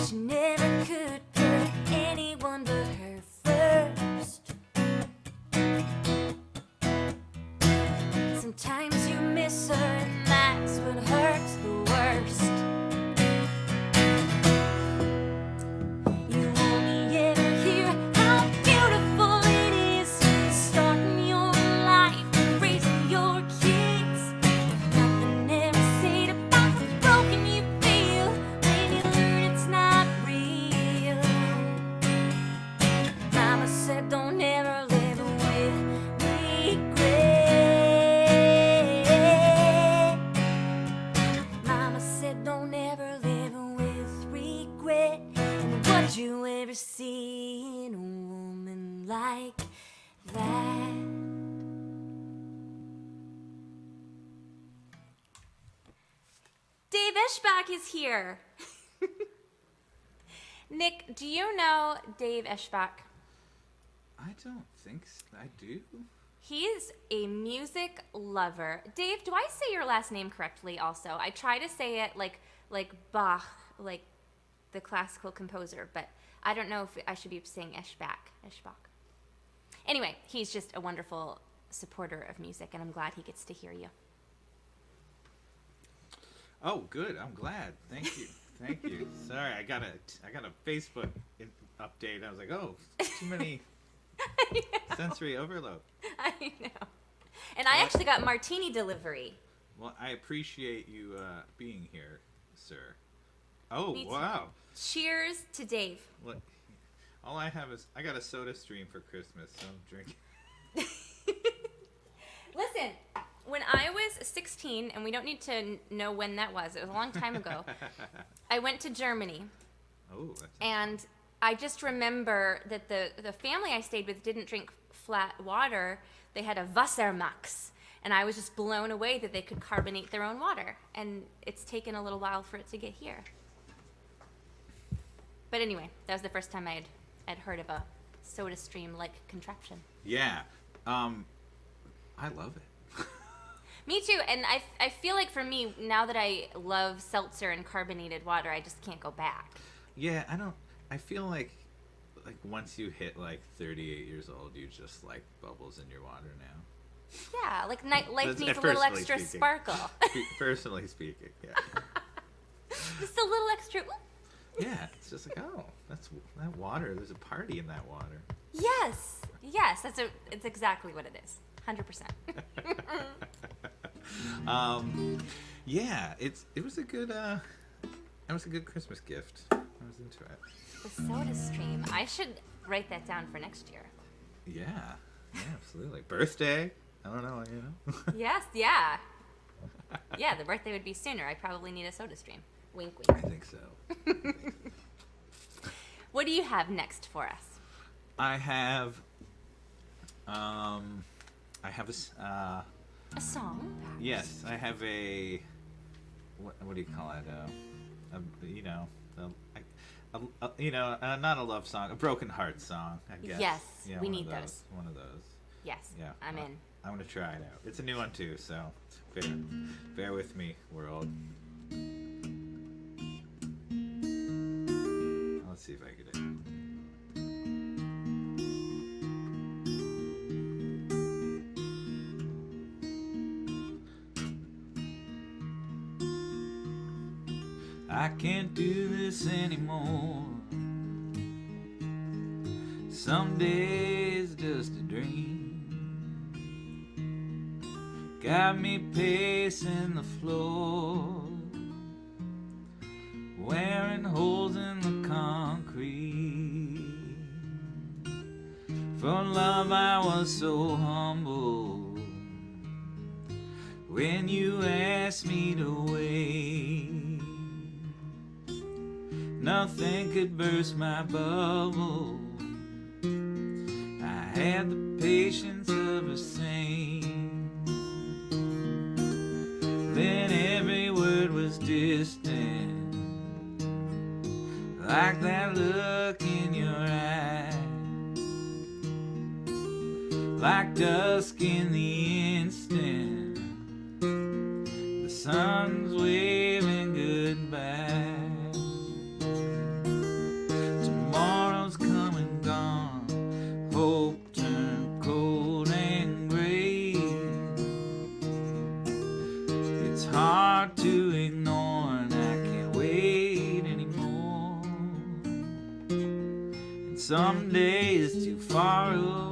She never could put anyone but her first. Sometimes you miss her and that's what hurts the worst. You only ever hear how beautiful it is, starting your life and raising your kids. Nothing ever said about how broken you feel when you learn it's not real. Mama said don't ever live with regret. Mama said don't ever live with regret. And what'd you ever see in a woman like that? Dave Eschbach is here. Nick, do you know Dave Eschbach? I don't think I do. He is a music lover. Dave, do I say your last name correctly also? I try to say it like Bach, like the classical composer, but I don't know if I should be saying Eschbach. Anyway, he's just a wonderful supporter of music, and I'm glad he gets to hear you. Oh, good. I'm glad. Thank you. Thank you. Sorry, I got a Facebook update. I was like, oh, too many sensory overload. I know. And I actually got martini delivery. Well, I appreciate you being here, sir. Oh, Me too. wow. Cheers to Dave. Look, all I have is I got a Soda Stream for Christmas, so I'm drinking. Listen, when I was 16, and we don't need to know when that was, it was a long time ago, I went to Germany. Oh, that's And I just remember that the family I stayed with didn't drink flat water. They had a Wassermax. And I was just blown away that they could carbonate their own water. And it's taken a little while for it to get here. But anyway, that was the first time I'd heard of a soda stream-like contraption. Yeah. I love it. Me too, and I feel like for me, now that I love seltzer and carbonated water, I just can't go back. Yeah, I feel like once you hit like 38 years old, you just like bubbles in your water now. Yeah, like life That's needs a little personally extra speaking. sparkle. Personally speaking, yeah. Just a little extra. Yeah, it's just like, oh, that water. There's a party in that water. Yes, it's exactly what it is. 100%. Yeah, it was a good Christmas gift. I was into it. The soda stream. I should write that down for next year. Yeah, absolutely. Birthday. I don't know, Yes, yeah. Yeah, the birthday would be sooner. I probably need a soda stream. Wink, wink. I think so. What do you have next for us? I have A song, perhaps? yes, I have a what do you call it? Not a love song, a broken heart song, I guess. Yes, Yeah, we one need of those. One of those. Yes, Yeah, I'm in. I'm gonna try it out. It's a new one too, so bear with me, world. Let's see if I can do it. I can't do this anymore. Some days just a dream. Got me pacing the floor, wearing holes in the concrete. For love I was so humble when you asked me to wait. Nothing could burst my bubble. I had the patience of a saint. Then every word was distant, like that look in your eye, like dusk in the instant the sun's waving goodbye. Tomorrow's come and gone, hope turned cold and gray. It's hard to ignore, and I can't wait anymore. And some days too far away.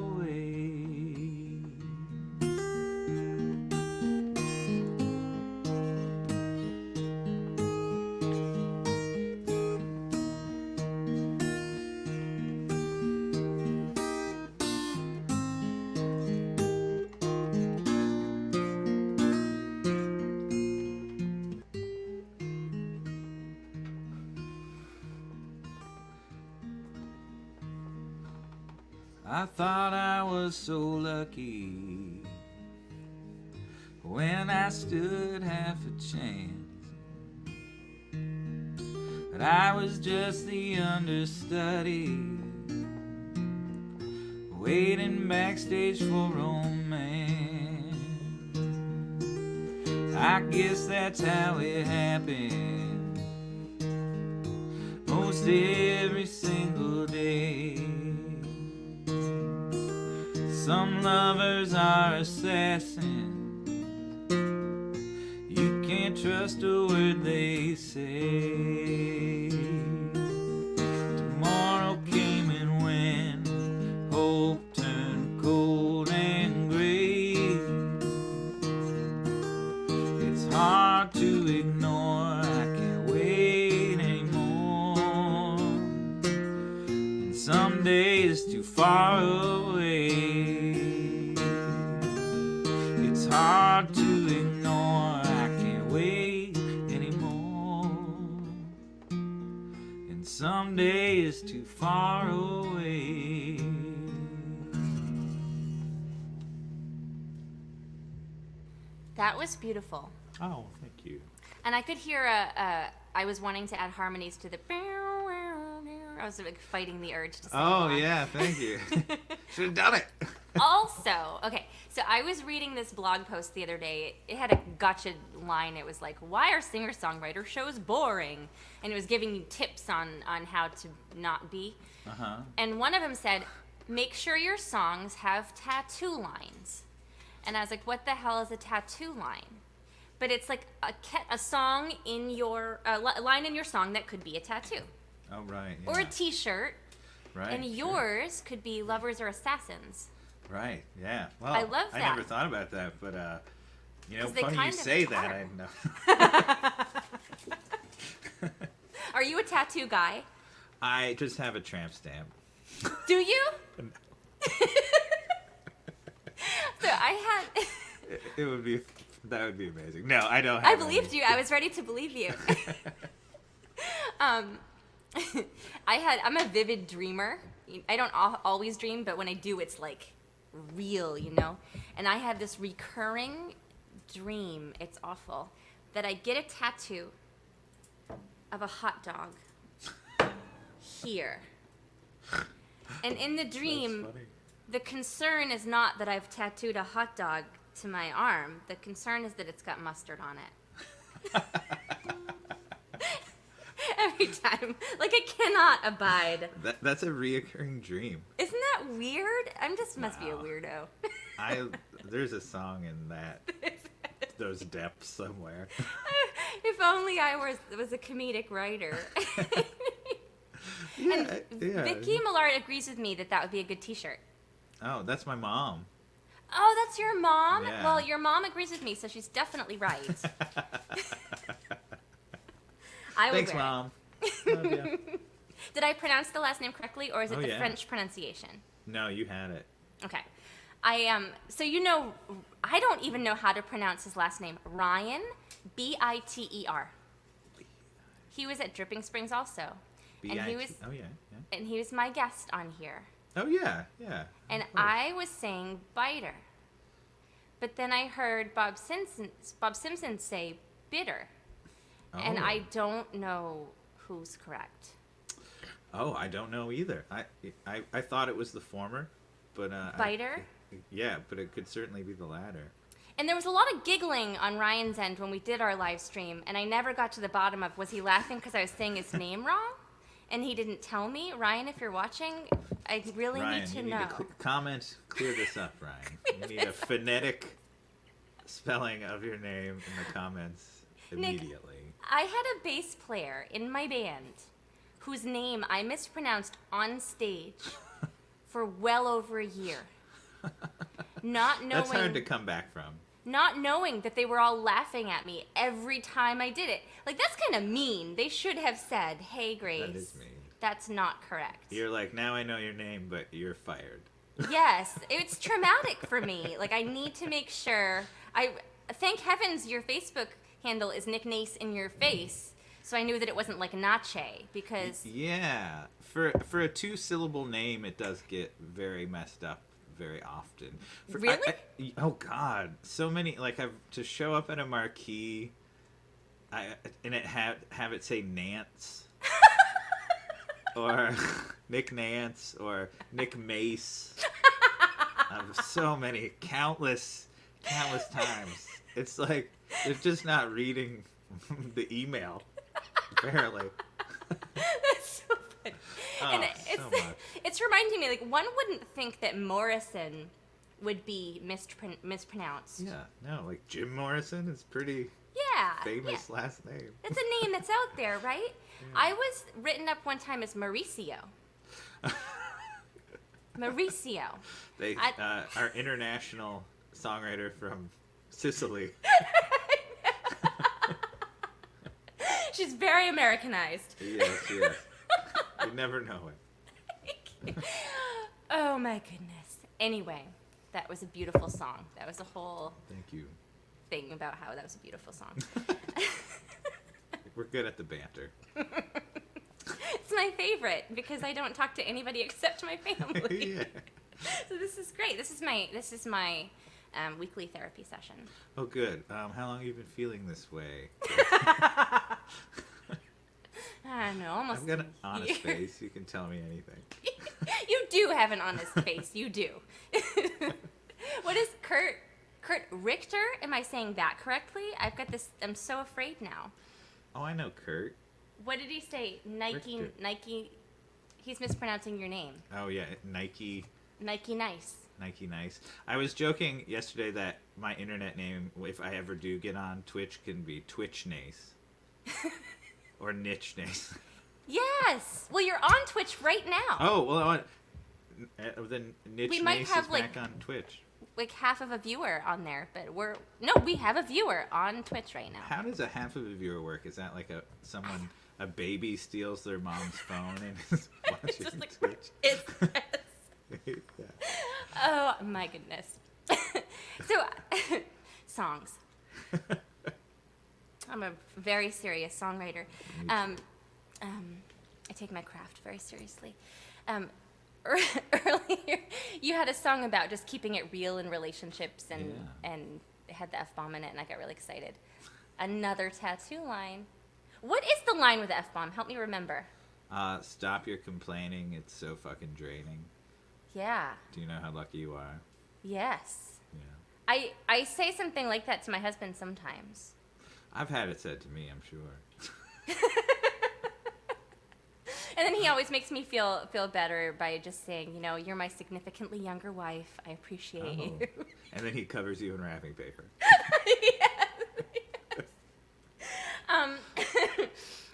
I thought I was so lucky when I stood half a chance, but I was just the understudy, waiting backstage for romance. I guess that's how it happened most every single day. Some lovers are assassins. You can't trust a word they say. Tomorrow came and went, hope turned cold and gray. It's hard to ignore, I can't wait anymore. And some days too far away. It's hard to someday is too far away. That was beautiful. Oh, thank you. And I could hear I was wanting to add harmonies to the. I was like fighting the urge to sing. Oh, along. yeah, thank you. Should have done it. Also, okay, so I was reading this blog post the other day. It had a gotcha line. It was like, "Why are singer-songwriter shows boring?" And it was giving you tips on how to not be. Uh-huh. And one of them said, "Make sure your songs have tattoo lines." And I was like, "What the hell is a tattoo line?" But it's like a song in your line in your song that could be a tattoo, Oh, right. or a yeah. T-shirt, Right. and sure. yours could be "Lovers or Assassins." Right, yeah. Well, I love I that. never thought about that, but, 'Cause they funny you kind of say are. that. I know. Are you a tattoo guy? I just have a tramp stamp. Do you? So I had. It would be, that would be amazing. No, I don't have I believed any. you. I was ready to believe you. I'm a vivid dreamer. I don't always dream, but when I do, it's like real, you know? And I have this recurring dream, it's awful, that I get a tattoo of a hot dog here. And in the dream, That's funny. the concern is not that I've tattooed a hot dog to my arm. The concern is that it's got mustard on it. Every time. Like, I cannot abide. That's a reoccurring dream. Isn't that weird? I'm just must be a Wow. weirdo. There's a song in those depths somewhere. If only I was a comedic writer. Yeah, yeah. Vicky Millard agrees with me that that would be a good T-shirt. Oh, that's my mom. Oh, that's your mom? Yeah. Well, your mom agrees with me, so she's definitely right. I would Thanks, wear it. Mom. Love ya. Did I pronounce the last name correctly, or is it Oh, the yeah. French pronunciation? No, you had it. Okay. So I don't even know how to pronounce his last name. Ryan, Biter. He was at Dripping Springs also. And he was Oh, yeah, yeah. and he was my guest on here. Oh, yeah, yeah. And of course. I was saying biter. But then I heard Bob Simpson say bitter. And Oh. I don't know who's correct. Oh, I don't know either. I thought it was the former, but Biter? Yeah, but it could certainly be the latter. And there was a lot of giggling on Ryan's end when we did our live stream, and I never got to the bottom of, was he laughing because I was saying his name wrong? And he didn't tell me. Ryan, if you're watching, I really Ryan, need to you know. need to clear this up, Ryan. You need a phonetic spelling of your name in the comments Nick, immediately. I had a bass player in my band whose name I mispronounced on stage for well over a year. Not knowing That's hard to come back from. not knowing that they were all laughing at me every time I did it. Like, that's kind of mean. They should have said, "Hey, Grace, That is mean. that's not correct." You're like, now I know your name, but you're fired. Yes, it's traumatic for me. Like, I need to make sure. Thank heavens your Facebook handle is Nick Nace in your face, so I knew that it wasn't like Nace, because Yeah, for a 2-syllable name, it does get very messed up very often. Really? Oh God, so many. Like, to show up at a marquee, and it have it say Nance, or Nick Nance, or Nick Mace. So many, countless times. It's like they're just not reading the email. Apparently. that's so funny. Oh, And so much. it's reminding me, like, one wouldn't think that Morrison would be mispronounced. Yeah, no, like Jim Morrison is pretty Yeah. famous yeah. last name. It's a name that's out there, right? I was written up one time as Mauricio. Mauricio. They our international songwriter from Sicily. She's very Americanized. Yes. You never know it. Oh my goodness. Anyway, that was a beautiful song. That was a whole Thank you. thing about how that was a beautiful song. We're good at the banter. It's my my favorite because I don't talk to anybody except my family. Yeah. So this is great. This is my weekly therapy session. Oh, good. How long have you been feeling this way? I don't know, almost. I've got an honest face. You can tell me anything. You do have an honest face. You do. What is Kurt Richter? Am I saying that correctly? I've got this. I'm so afraid now. Oh, I know Kurt. What did he say? Richter. Nike. He's mispronouncing your name. Oh, yeah. Nike Nice. Nice. I was joking yesterday that my internet name, if I ever do get on Twitch, can be Twitch Nace. Or Niche Nace. Yes. Well, you're on Twitch right now. Oh, well, then Niche We might Nace have, is like- back on Twitch. Like half of a viewer on there, but we have a viewer on Twitch right now. How does a half of a viewer work? Is that like a baby steals their mom's phone and is watching It's just like Twitch? it's Yeah. oh my goodness. So songs. I'm a very serious songwriter. I take my craft very seriously. Earlier, you had a song about just keeping it real in relationships, and it had the F-bomb in it, and I got really excited. Another tattoo line. What is the line with the F-bomb? Help me remember. Stop your complaining. It's so fucking draining. Yeah. Do you know how lucky you are? Yes. Yeah. I say something like that to my husband sometimes. I've had it said to me, I'm sure. And then he always makes me feel better by just saying, you're my significantly younger wife. I appreciate you. And then he covers you in wrapping paper. Yes.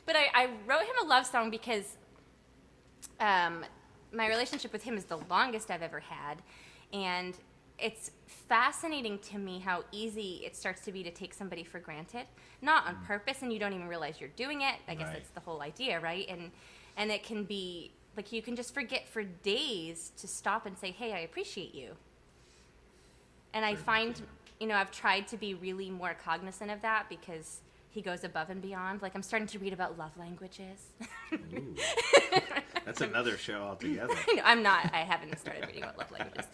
But I wrote him a love song because my relationship with him is the longest I've ever had. And it's fascinating to me how easy it starts to be to take somebody for granted. Not on purpose, and you don't even realize you're doing it. I guess Right. that's the whole idea, right? And it can be, like, you can just forget for days to stop and say, hey, I appreciate you. And I find, I've tried to be really more cognizant of that because he goes above and beyond. Like, I'm starting to read about love languages. Ooh. That's another show altogether. No, I'm not. I haven't started reading about love languages.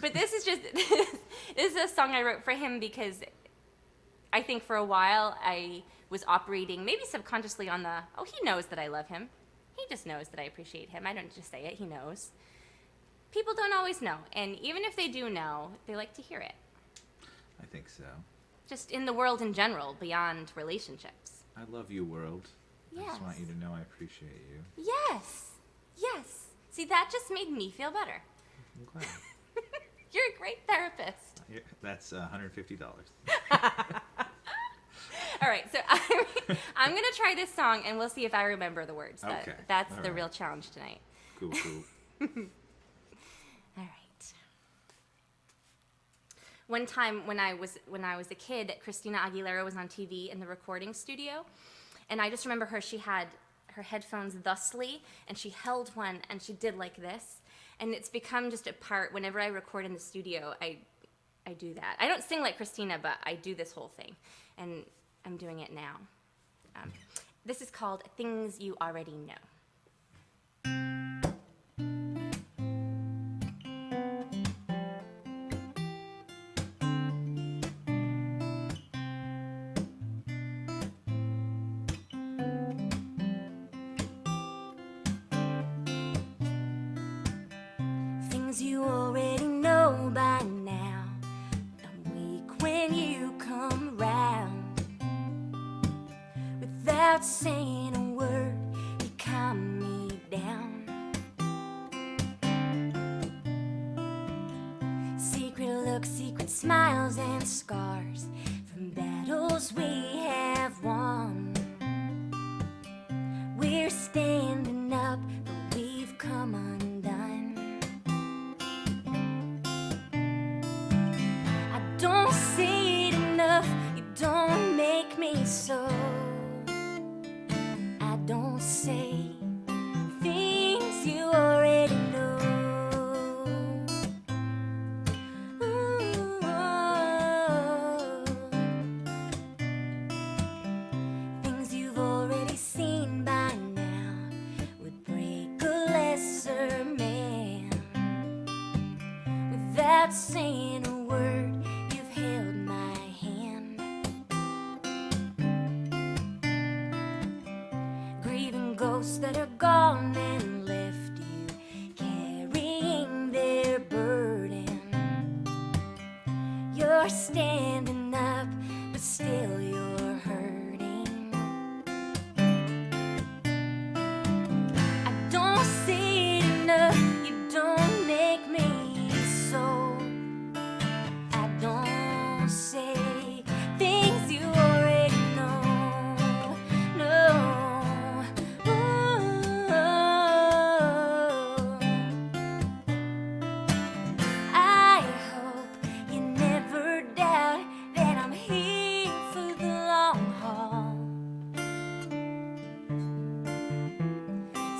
But this is a song I wrote for him because I think for a while I was operating maybe subconsciously on he knows that I love him. He just knows that I appreciate him. I don't just say it. He knows. People don't always know. And even if they do know, they like to hear it. I think so. Just in the world in general, beyond relationships. I love you, world. I Yes. just want you to know I appreciate you. Yes. See, that just made me feel better. I'm glad. You're a great therapist. Yeah, that's $150. All right, so I'm going to try this song, and we'll see if I remember the words. Okay. That's All the right. real challenge tonight. Cool. All right. One time when I was a kid, Christina Aguilera was on TV in the recording studio, and I just remember her. She had her headphones thusly, and she held one, and she did like this, and it's become just a part. Whenever I record in the studio, I do that. I don't sing like Christina, but I do this whole thing, and I'm doing it now. This is called Things You Already Know. Things you already know by now. I'm weak when you come round. Without saying a word, you calm me down. Secret looks, secret smiles, and scars from battles we have won. We're standing up, but we've come undone. I don't say it enough, you don't make me so. I don't say things you already know. Ooh, things you've already seen by now. without saying a word, you've held my hand. Grieving ghosts that are gone and left you carrying their burden. You're standing up, but still you're hurting. I don't say it enough, you don't make me so. I don't say things you already know. No. Ooh. I hope you never doubt that I'm here for the long haul.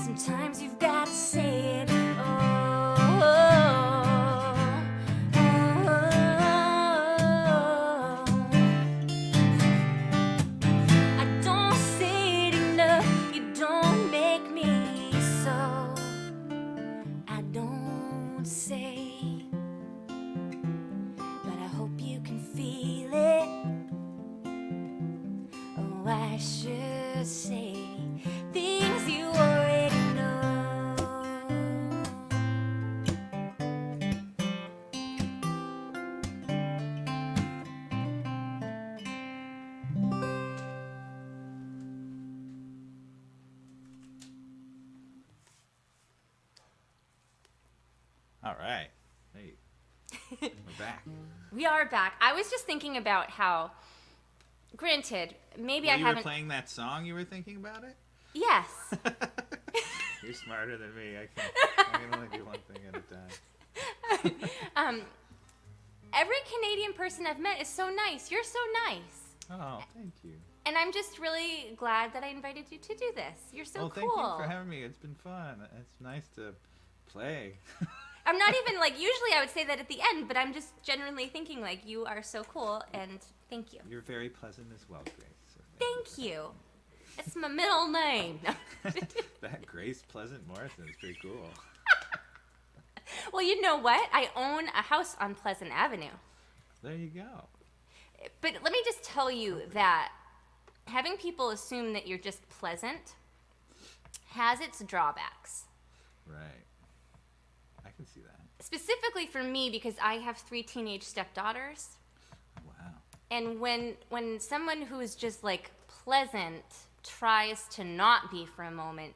Sometimes you've got to say it. Oh, I don't say it enough. You don't make me so. I don't say, but I hope you can feel it. Oh, I should say things you already know. All right. Hey, we're back. We are back. I was just thinking about how, granted, maybe I You were haven't. playing that song. You were thinking about it. Yes. You're smarter than me. I can only do one thing at a time. Every Canadian person I've met is so nice. You're so nice. Oh, thank you. And I'm just really glad that I invited you to do this. You're so Well, cool. thank you for having me. It's been fun. It's nice to play. I'm not even like, usually I would say that at the end, but I'm just genuinely thinking like, you are so cool and thank you. You're very pleasant as well, Grace. So Thank you. It's my middle name. That Grace Pleasant Morrison is pretty cool. Well, you know what? I own a house on Pleasant Avenue. There you go. But let me just tell you that having people assume that you're just pleasant has its drawbacks. Right. I can see that. Specifically for me, because I have 3 teenage stepdaughters. Wow. And when someone who is just like pleasant tries to not be for a moment,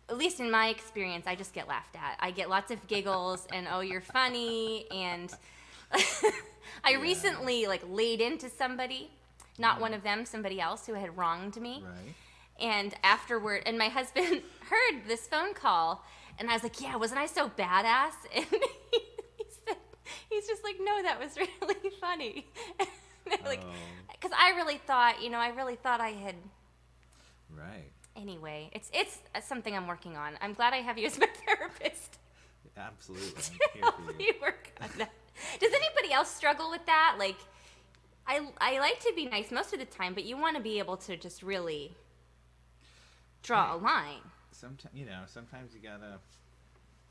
at least in my experience, I just get laughed at. I get lots of giggles and, oh, you're funny. And I recently like laid into somebody, not one of them, somebody else who had wronged me. Right. And afterward, and my husband heard this phone call, and I was like, yeah, wasn't I so badass? And he said, he's just like, no, that was really funny. Like, because I really thought I had. Right. Anyway, it's something I'm working on. I'm glad I have you as my therapist. Absolutely. To I'm here help for you. me work on that. Does anybody else struggle with that? Like, I like to be nice most of the time, but you want to be able to just really draw a line. Sometimes, sometimes you gotta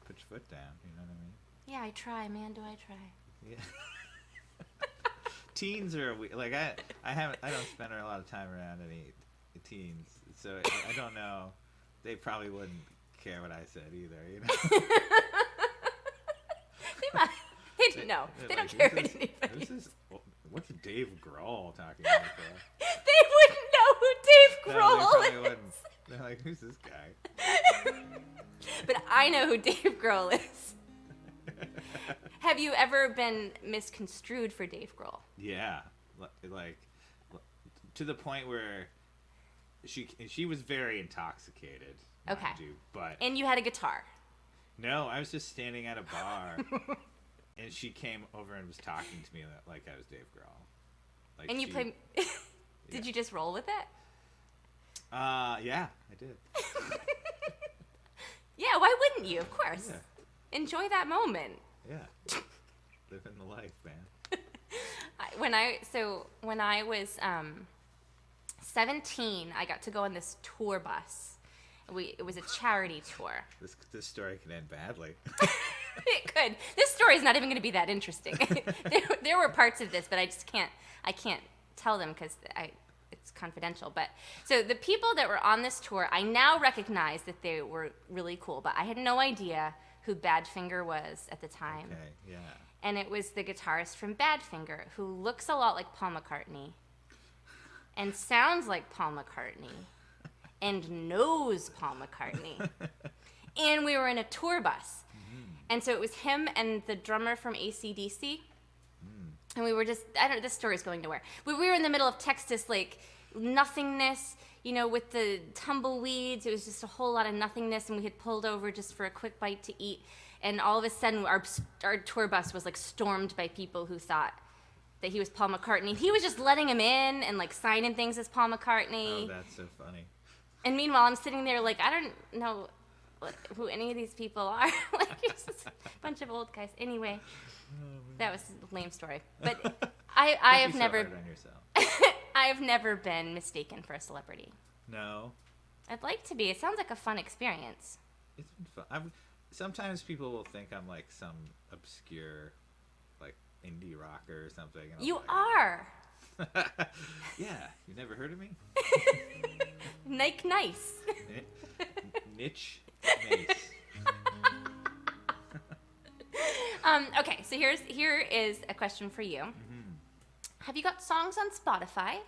put your foot down. You know what I mean? Yeah, I try, man. Do I try? Yeah. Teens are like I don't spend a lot of time around any teens, so I don't know. They probably wouldn't care what I said either. They might. They don't care what anybody. What's Dave Grohl talking about? They wouldn't know who Dave No, Grohl they probably is. wouldn't. They're like, who's this guy? But I know who Dave Grohl is. Have you ever been misconstrued for Dave Grohl? Yeah, like to the point where she was very intoxicated. Okay. Mind you, but And you had a guitar. no, I was just standing at a bar, and she came over and was talking to me like I was Dave Grohl. Like And you played. Did you just roll with it? Yeah, I did. Yeah, why wouldn't you? Of course. Yeah. Enjoy that moment. Yeah. Living the life, man. When I was 17, I got to go on this tour bus. It was a charity tour. This story could end badly. It could. This story is not even going to be that interesting. there were parts of this, but I can't tell them because it's confidential. But so the people that were on this tour, I now recognize that they were really cool, but I had no idea who Badfinger was at the time. Okay, yeah. And it was the guitarist from Badfinger, who looks a lot like Paul McCartney and sounds like Paul McCartney and knows Paul McCartney. And we were in a tour bus. And so it was him and the drummer from AC/DC. And we were just, this story's going nowhere. But we were in the middle of Texas, like, nothingness, you know, with the tumbleweeds. It was just a whole lot of nothingness. And we had pulled over just for a quick bite to eat. And all of a sudden, our tour bus was, like, stormed by people who thought that he was Paul McCartney. He was just letting him in and, like, signing things as Paul McCartney. Oh, that's so funny. And meanwhile, I'm sitting there like, I don't know who any of these people are. Like, it's just a bunch of old guys. Anyway, that was a lame story. But I have never... Don't be so hard on yourself. I have never been mistaken for a celebrity. No. I'd like to be. It sounds like a fun experience. It's been fun. Sometimes people will think I'm like some obscure, like, indie rocker or something. And You like, are. Yeah. You never heard of me? Nice. Niche Nace. Okay, so here is a question for you. Have you got songs on Spotify?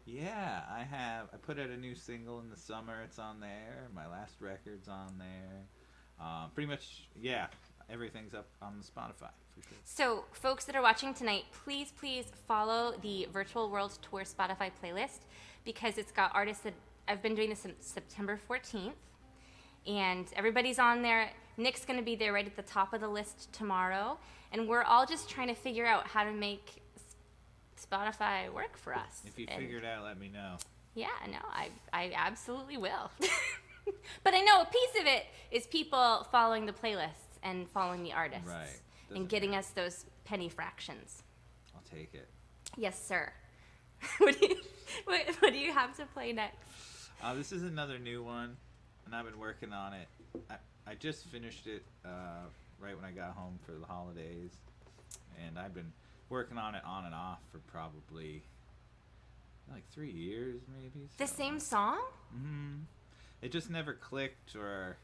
Yeah, I have. I put out a new single in the summer. It's on there. My last record's on there. Pretty much, yeah, everything's up on the Spotify for sure. So, folks that are watching tonight, please follow the Virtual World Tour Spotify playlist because it's got artists that I've been doing this since September 14th, and everybody's on there. Nick's going to be there right at the top of the list tomorrow, and we're all just trying to figure out how to make Spotify work for us. If you figure it out, let me know. Yeah, no, I absolutely will. But I know a piece of it is people following the playlists and following the artists. Right. And getting us those penny fractions. I'll take it. Yes, sir. What do you have to play next? This is another new one, and I've been working on it. I just finished it right when I got home for the holidays, and I've been working on it on and off for probably like 3 years, maybe. The same song? Mm-hmm. It just never clicked, or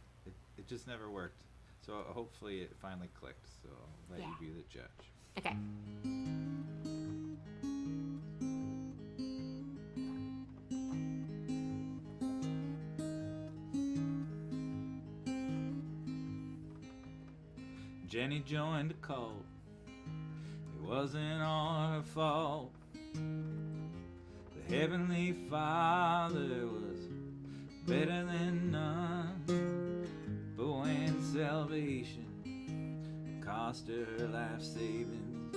it just never worked. So hopefully it finally clicked. So I'll let you be the judge. Okay. Jenny joined a cult. It wasn't all her fault. The Heavenly Father was better than none. But when salvation cost her life savings,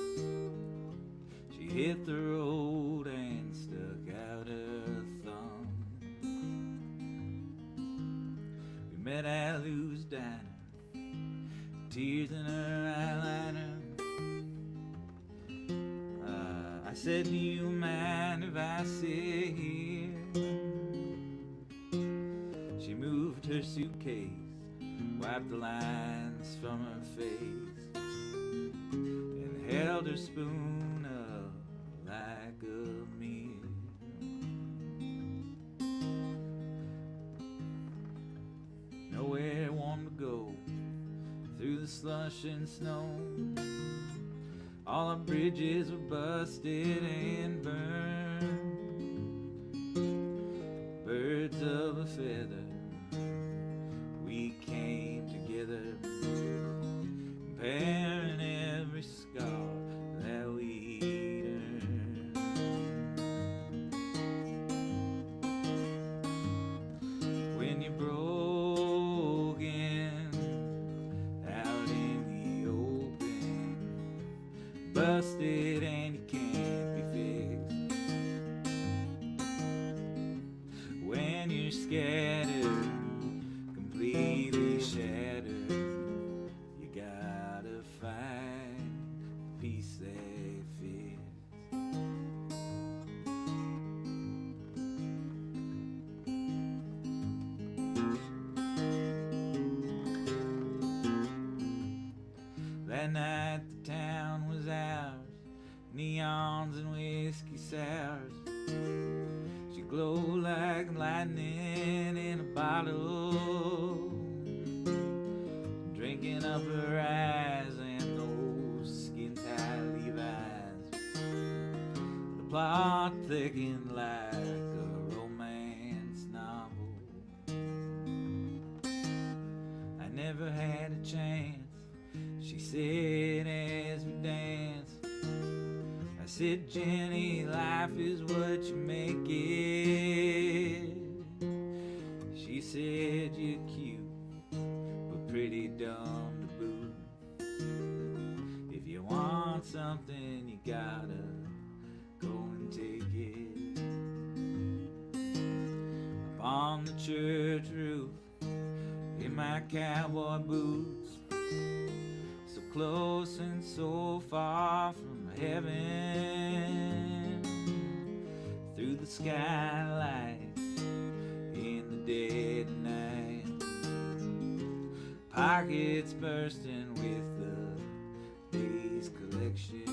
she hit the road and stuck out her thumb. We met at Lou's Diner, tears in her eyeliner. I said, do you mind if I sit here? She moved her suitcase, wiped the lines from her face, and held her spoon up like a meal. Nowhere warm to go through the slush and snow. All our bridges were busted and burned. Birds of a feather, we came together, comparing every scar that we'd earned. When you're broken out in the open, busted and you can't be fixed. When you're scattered, completely shattered, you gotta find the piece that fits. like lightning in a bottle, drinking up her eyes and those skin-tight Levi's. The plot thickened like a romance novel. I never had a chance, she said as we danced. I said, Jenny, life is what you make it. She said, you're cute, but pretty dumb to boot. If you want something, you gotta go and take it. Up on the church roof, in my cowboy boots, so close and so far from heaven, through the skylight in the dead of night, pockets bursting with the day's collection.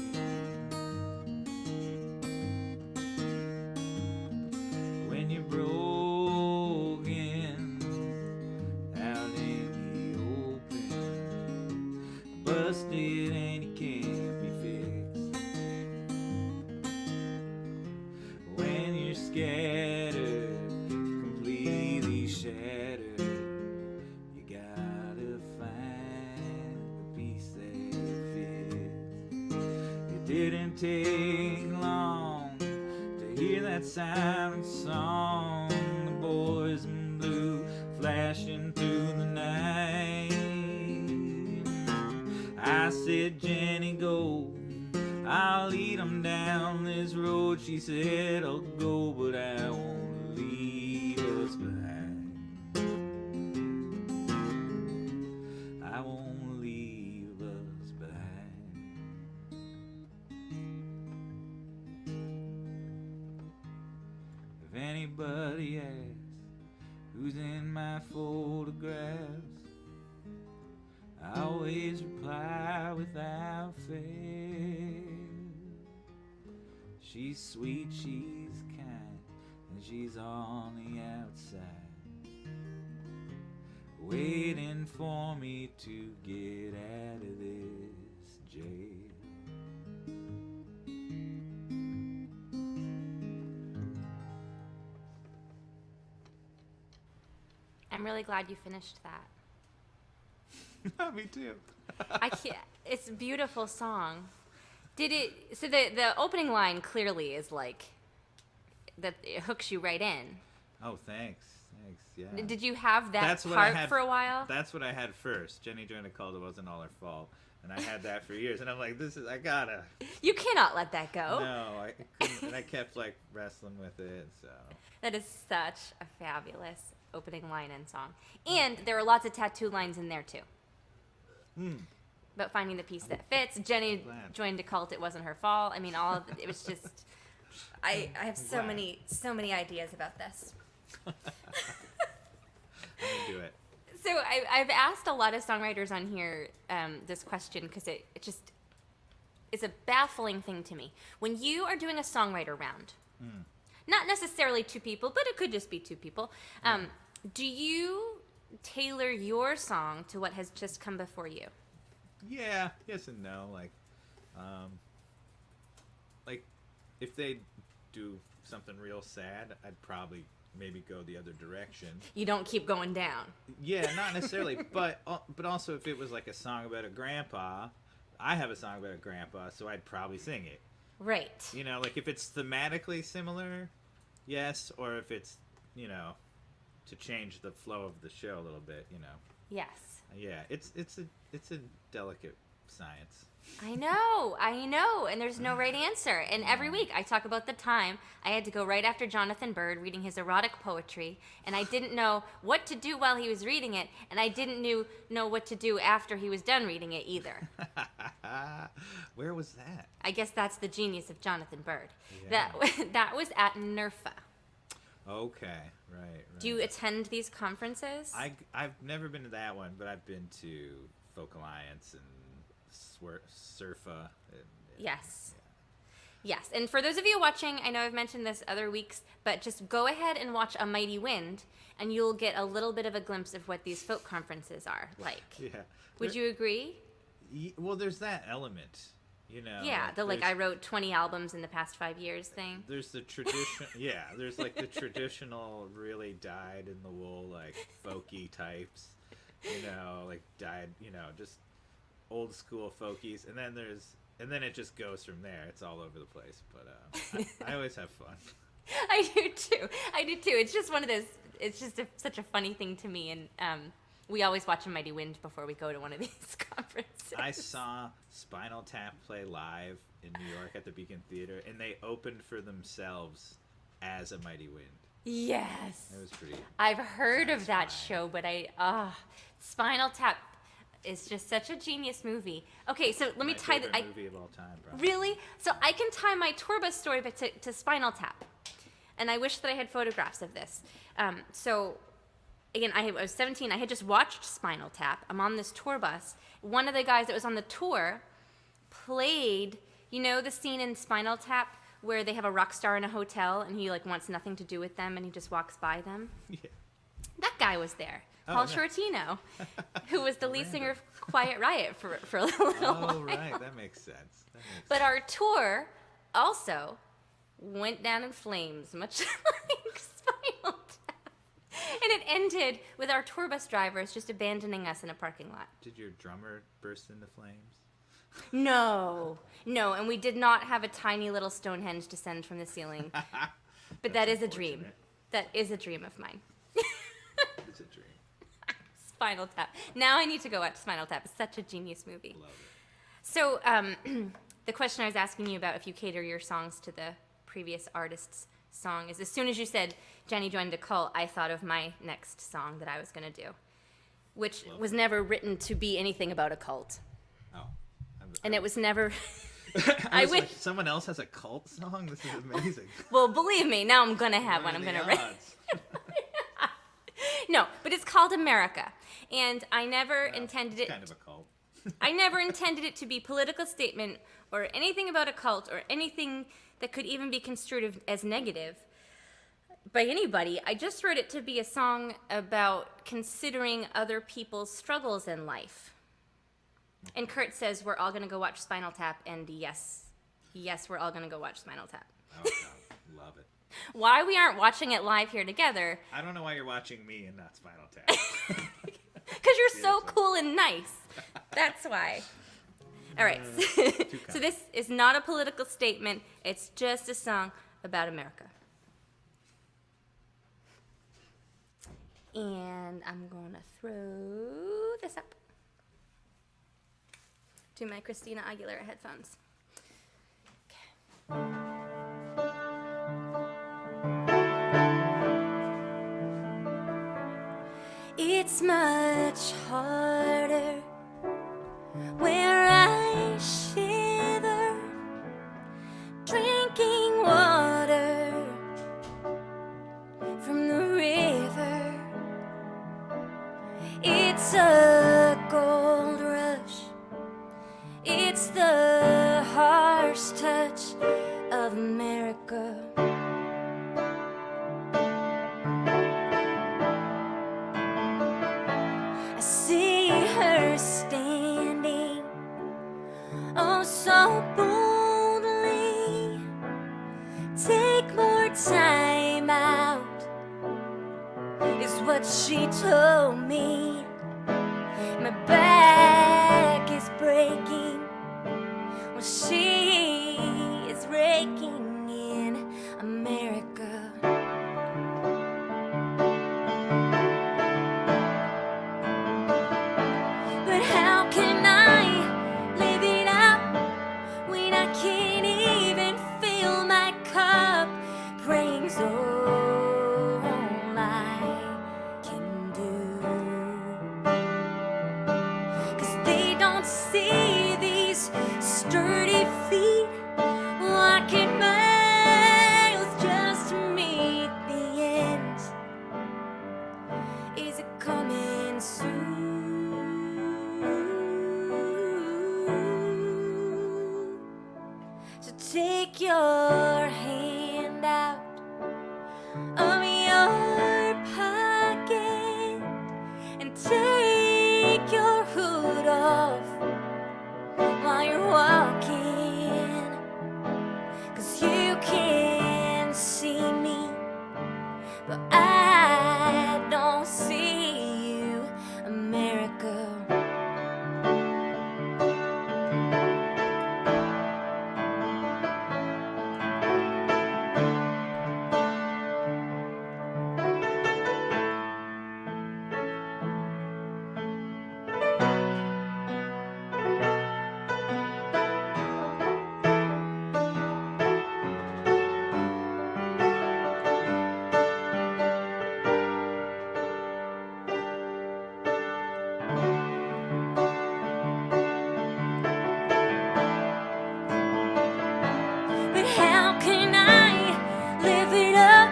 When you're broken out in the open, busted and you can't be fixed, when you're scattered, completely shattered, you gotta find the piece that fits. It didn't take long to hear that silent song, the boys in blue flashing through the night. I said, Jenny, go, I'll lead 'em down this road. She said, I'll go, but I won't leave us behind. I won't leave us behind. If anybody asks who's in my photographs, I always reply without fail. She's sweet, she's kind, and she's on the outside, waiting for me to get out of this jail. I'm really glad you finished that. Me too. I can't. It's a beautiful song. Did it? So the opening line clearly is like that. It hooks you right in. Oh, thanks. Yeah. Did you have that That's what I part had for a while? That's what I had first. Jenny joined a cult. It wasn't all her fault, and I had that for years. And I'm like, I gotta. You cannot let that go. No, I couldn't. And I kept like wrestling with it. So That is such a fabulous opening line and song. And there were lots of tattoo lines in there too. But finding the piece that fits. Jenny joined a cult. It wasn't her fault. I mean, all of it was just. I have so many ideas about this. Let me do it. So I've asked a lot of songwriters on here this question because it just is a baffling thing to me. When you are doing a songwriter round, not necessarily two people, but it could just be two people, do you tailor your song to what has just come before you? Yeah, yes and no. Like if they do something real sad, I'd probably maybe go the other direction. You don't keep going down. Yeah, not necessarily, but also if it was like a song about a grandpa, I have a song about a grandpa, so I'd probably sing it. Right. You know, like if it's thematically similar, yes, or if it's, you know, to change the flow of the show a little bit, you know. Yes. Yeah, it's a delicate science. I know, and there's no right answer. And every week I talk about the time I had to go right after Jonathan Bird reading his erotic poetry, and I didn't know what to do while he was reading it, and I didn't know what to do after he was done reading it either. Where was that? I guess that's the genius of Jonathan Bird. Yeah. That was at NERFA. Okay, right. Do you attend these conferences? I've never been to that one, but I've been to Folk Alliance and Surfa. And, yes. Yes, and for those of you watching, I know I've mentioned this other weeks, but just go ahead and watch A Mighty Wind, and you'll get a little bit of a glimpse of what these folk conferences are like. Yeah. Would you agree? Well, there's that element, you know. Yeah, I wrote 20 albums in the past 5 years thing. There's the tradition. Yeah, there's like the traditional, really dyed-in-the-wool, like folky types, you know, like just old school folkies, and then it just goes from there. It's all over the place, but I always have fun. I do too. It's just one of those. It's just such a funny thing to me, and we always watch A Mighty Wind before we go to one of these conferences. I saw Spinal Tap play live in New York at the Beacon Theater, and they opened for themselves as A Mighty Wind. Yes. It was pretty. I've heard of that satisfying. show, but Spinal Tap is just such a genius movie. Okay, so let me My tie favorite movie of all time, bro. Really? So I can tie my tour bus story back to Spinal Tap. And I wish that I had photographs of this. So, again, I was 17. I had just watched Spinal Tap. I'm on this tour bus. One of the guys that was on the tour played, you know the scene in Spinal Tap where they have a rock star in a hotel and he wants nothing to do with them and he just walks by them? Yeah. That guy was there. Oh, Paul nice. Shortino, who was the lead singer of Quiet Riot for a little while. Oh, right. That makes sense. But our tour also went down in flames, much like Spinal Tap. And it ended with our tour bus drivers just abandoning us in a parking lot. Did your drummer burst into flames? No, and we did not have a tiny little Stonehenge descend from the ceiling. But that is a dream. unfortunate. That is a dream of mine. It's a dream. Spinal Tap. Now I need to go watch Spinal Tap. It's such a genius movie. Love it. So, the question I was asking you about if you cater your songs to the previous artist's song is as soon as you said Jenny joined a cult, I thought of my next song that I was going to do, which Love was it. never written to be anything about a cult. Oh. And it was never. I I was wish. like, someone else has a cult song? This is amazing. Well, believe me, now I'm going to have one. I'm What are going the to write. odds? No, but it's called America. And I never Well, intended it's it. kind of a cult. I never intended it to be political statement or anything about a cult or anything that could even be construed as negative by anybody. I just wrote it to be a song about considering other people's struggles in life. And Kurt says we're all going to go watch Spinal Tap, and yes, we're all going to go watch Spinal Tap. Oh, God. Love it. Why we aren't watching it live here together, I don't know why you're watching me and not Spinal Tap. because you're so Seriously. cool and nice. That's why. All right. So this is not a political statement. It's just a song about America. And I'm going to throw this up to my Christina Aguilera headphones. It's much harder where I shiver, drinking water from the river. It's a gold rush. It's the harsh touch of America. I see her standing, oh so boldly. Take more time out, is what she told me. My back is breaking, well she is raking in America. But how can I live it up when I can't even fill my cup? Praying's all I can do. 'Cause they don't see these sturdy feet walking miles just to meet the end. Is it coming soon? So take take your hand out of your pocket and take your hood off while you're walking, 'cause you can see me, but I don't see you, America. But how can I live it up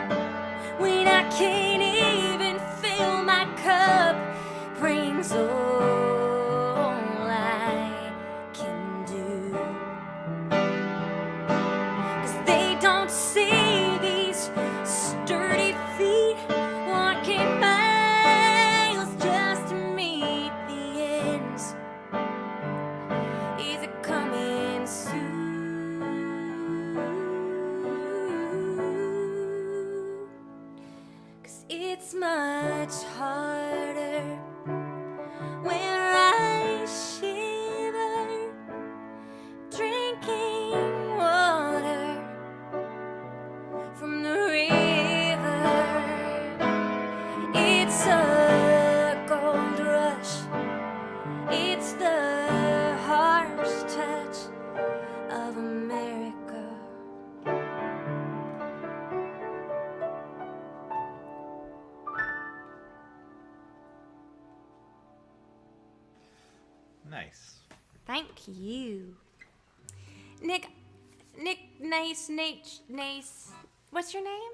when I can't even fill my cup? Praying's all I can do, 'cause they don't see these sturdy feet walking miles just to meet the ends. Is it coming soon? 'Cause it's much harder where I shiver, drinking water from the river. It's a gold rush. It's the harsh touch of America. Nice. Thank you. Nick, Nace. What's your name?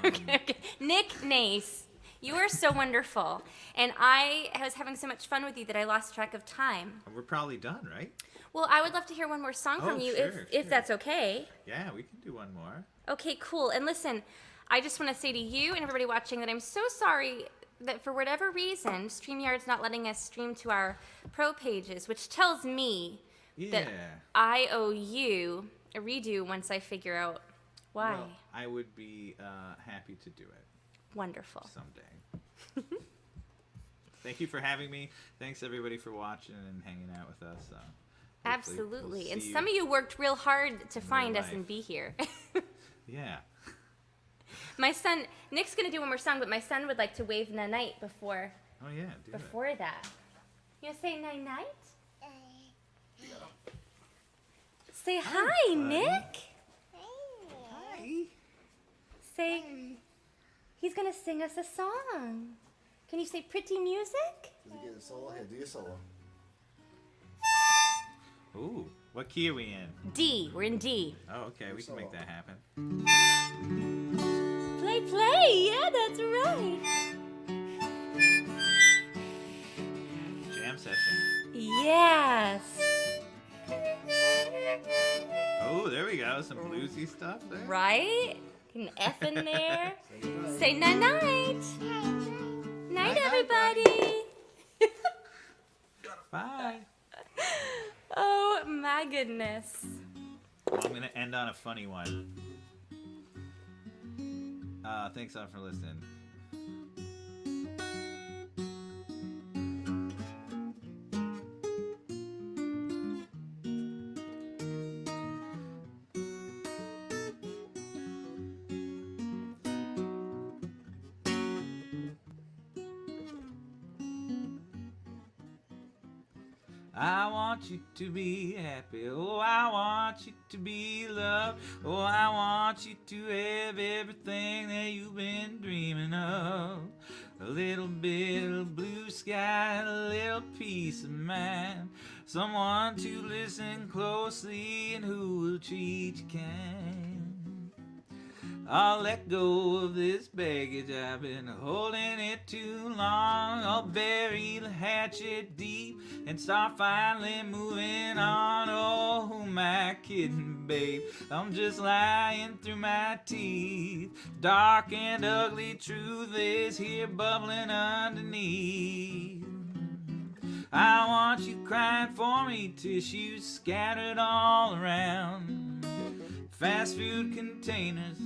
Okay. Nick Nace. You are so wonderful. And I was having so much fun with you that I lost track of time. We're probably done, right? Well, I would love to hear one more song from you sure. if that's okay. Yeah, we can do one more. Okay, cool. And listen, I just want to say to you and everybody watching that I'm so sorry that for whatever reason, StreamYard's not letting us stream to our pro pages, which tells me that I owe you a redo once I figure out why. Well, I would be happy to do it Wonderful. someday. Thank you for having me. Thanks everybody for watching and hanging out with us. Hopefully Absolutely. we'll And see some of you worked real hard to find us life. and be here. Yeah. My son, Nick's going to do one more song, but my son would like to wave night before Oh yeah. Do it. that. You want to say night? Say hi, buddy. Nick. Hi. Say, he's going to sing us a song. Can you say pretty music? Did you get a solo? Here, do your solo. Ooh. What key are we in? D. We're in D. Oh, okay. We can make that happen. Play. Yeah, that's right. Jam session. Yes. Oh, there we go. Some bluesy stuff there. Right? An F in there. Say night. Night, everybody. Bye. Oh, my goodness. Well, I'm going to end on a funny one. Thanks all for listening. I want you to be happy. Oh, I want you to be loved. Oh, I want you to have everything that you've been dreaming of. A little bit of blue sky, a little peace of mind. Someone to listen closely and who will treat you kind. I'll let go of this baggage, I've been holding it too long. I'll bury the hatchet deep and start finally moving on. Oh, who am I kidding, babe? I'm just lying through my teeth. Dark and ugly truth is here bubbling underneath. I want you crying for me, tissues scattered all around. Fast food containers,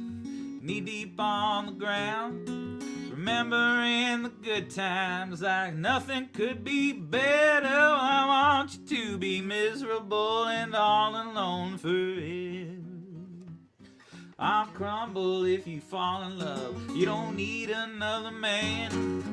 knee deep on the ground. Remembering the good times like nothing could be better. I want you to be miserable and all alone forever. I'll crumble if you fall in love. You don't need another man.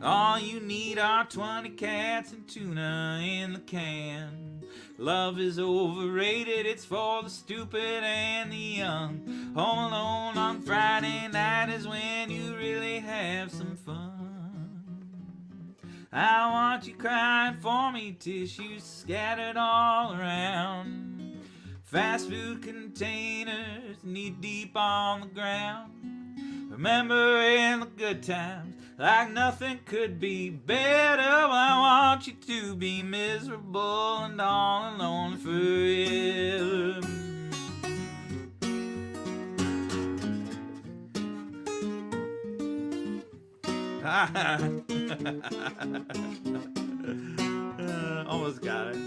All you need are 20 cats and tuna in the can. Love is overrated, it's for the stupid and the young. Home alone on Friday night is when you really have some fun. I want you crying for me, tissues scattered all around. Fast food containers, knee deep on the ground. Remembering the good times like nothing could be better. I want you to be miserable and all alone forever. Almost got it.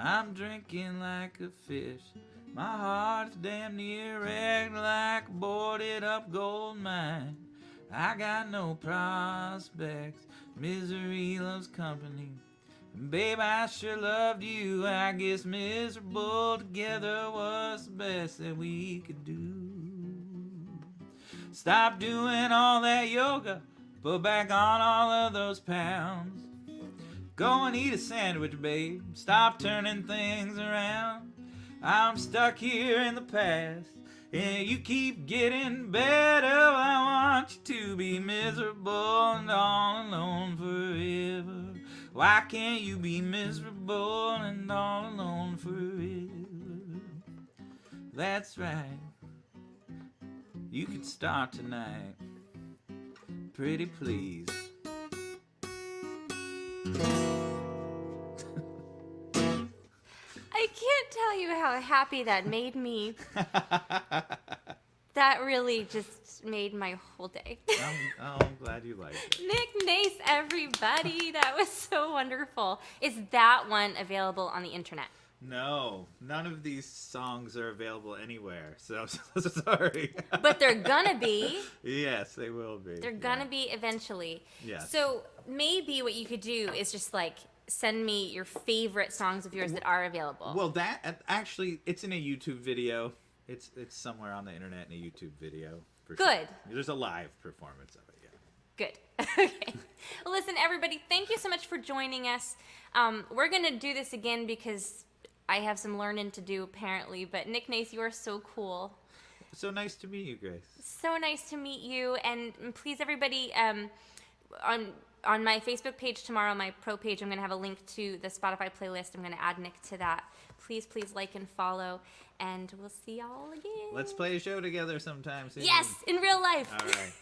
I'm drinking like a fish. My heart's damn near wrecked like a boarded up gold mine. I got no prospects. Misery loves company. And babe, I sure loved you. I guess miserable together was the best that we could do. Stop doing all that yoga. Put back on all of those pounds. Go and eat a sandwich, babe. Stop turning things around. I'm stuck here in the past, and you keep getting better. I want you to be miserable and all alone forever. Why can't you be miserable and all alone forever? That's right. You can start tonight. Pretty please. I can't tell you how happy that made me. That really just made my whole day. I'm glad you liked it. Nick Nace, everybody. That was so wonderful. Is that one available on the internet? No, none of these songs are available anywhere, so I'm so sorry. But they're gonna be. Yes, they will be. They're gonna be eventually. Yes. So maybe what you could do is just like send me your favorite songs of yours that are available. Well, that actually, it's in a YouTube video. It's somewhere on the internet in a YouTube video. For Good. Sure. There's a live performance of it. Yeah. Good. Okay. Well, listen, everybody, thank you so much for joining us. We're gonna do this again because I have some learning to do apparently. But Nick Nace, you are so cool. So nice to meet you, Grace. So nice to meet you. And please, everybody, on my Facebook page tomorrow, my pro page, I'm going to have a link to the Spotify playlist. I'm going to add Nick to that. Please like and follow, and we'll see y'all again. Let's play a show together sometime soon. Yes, in real life. All right.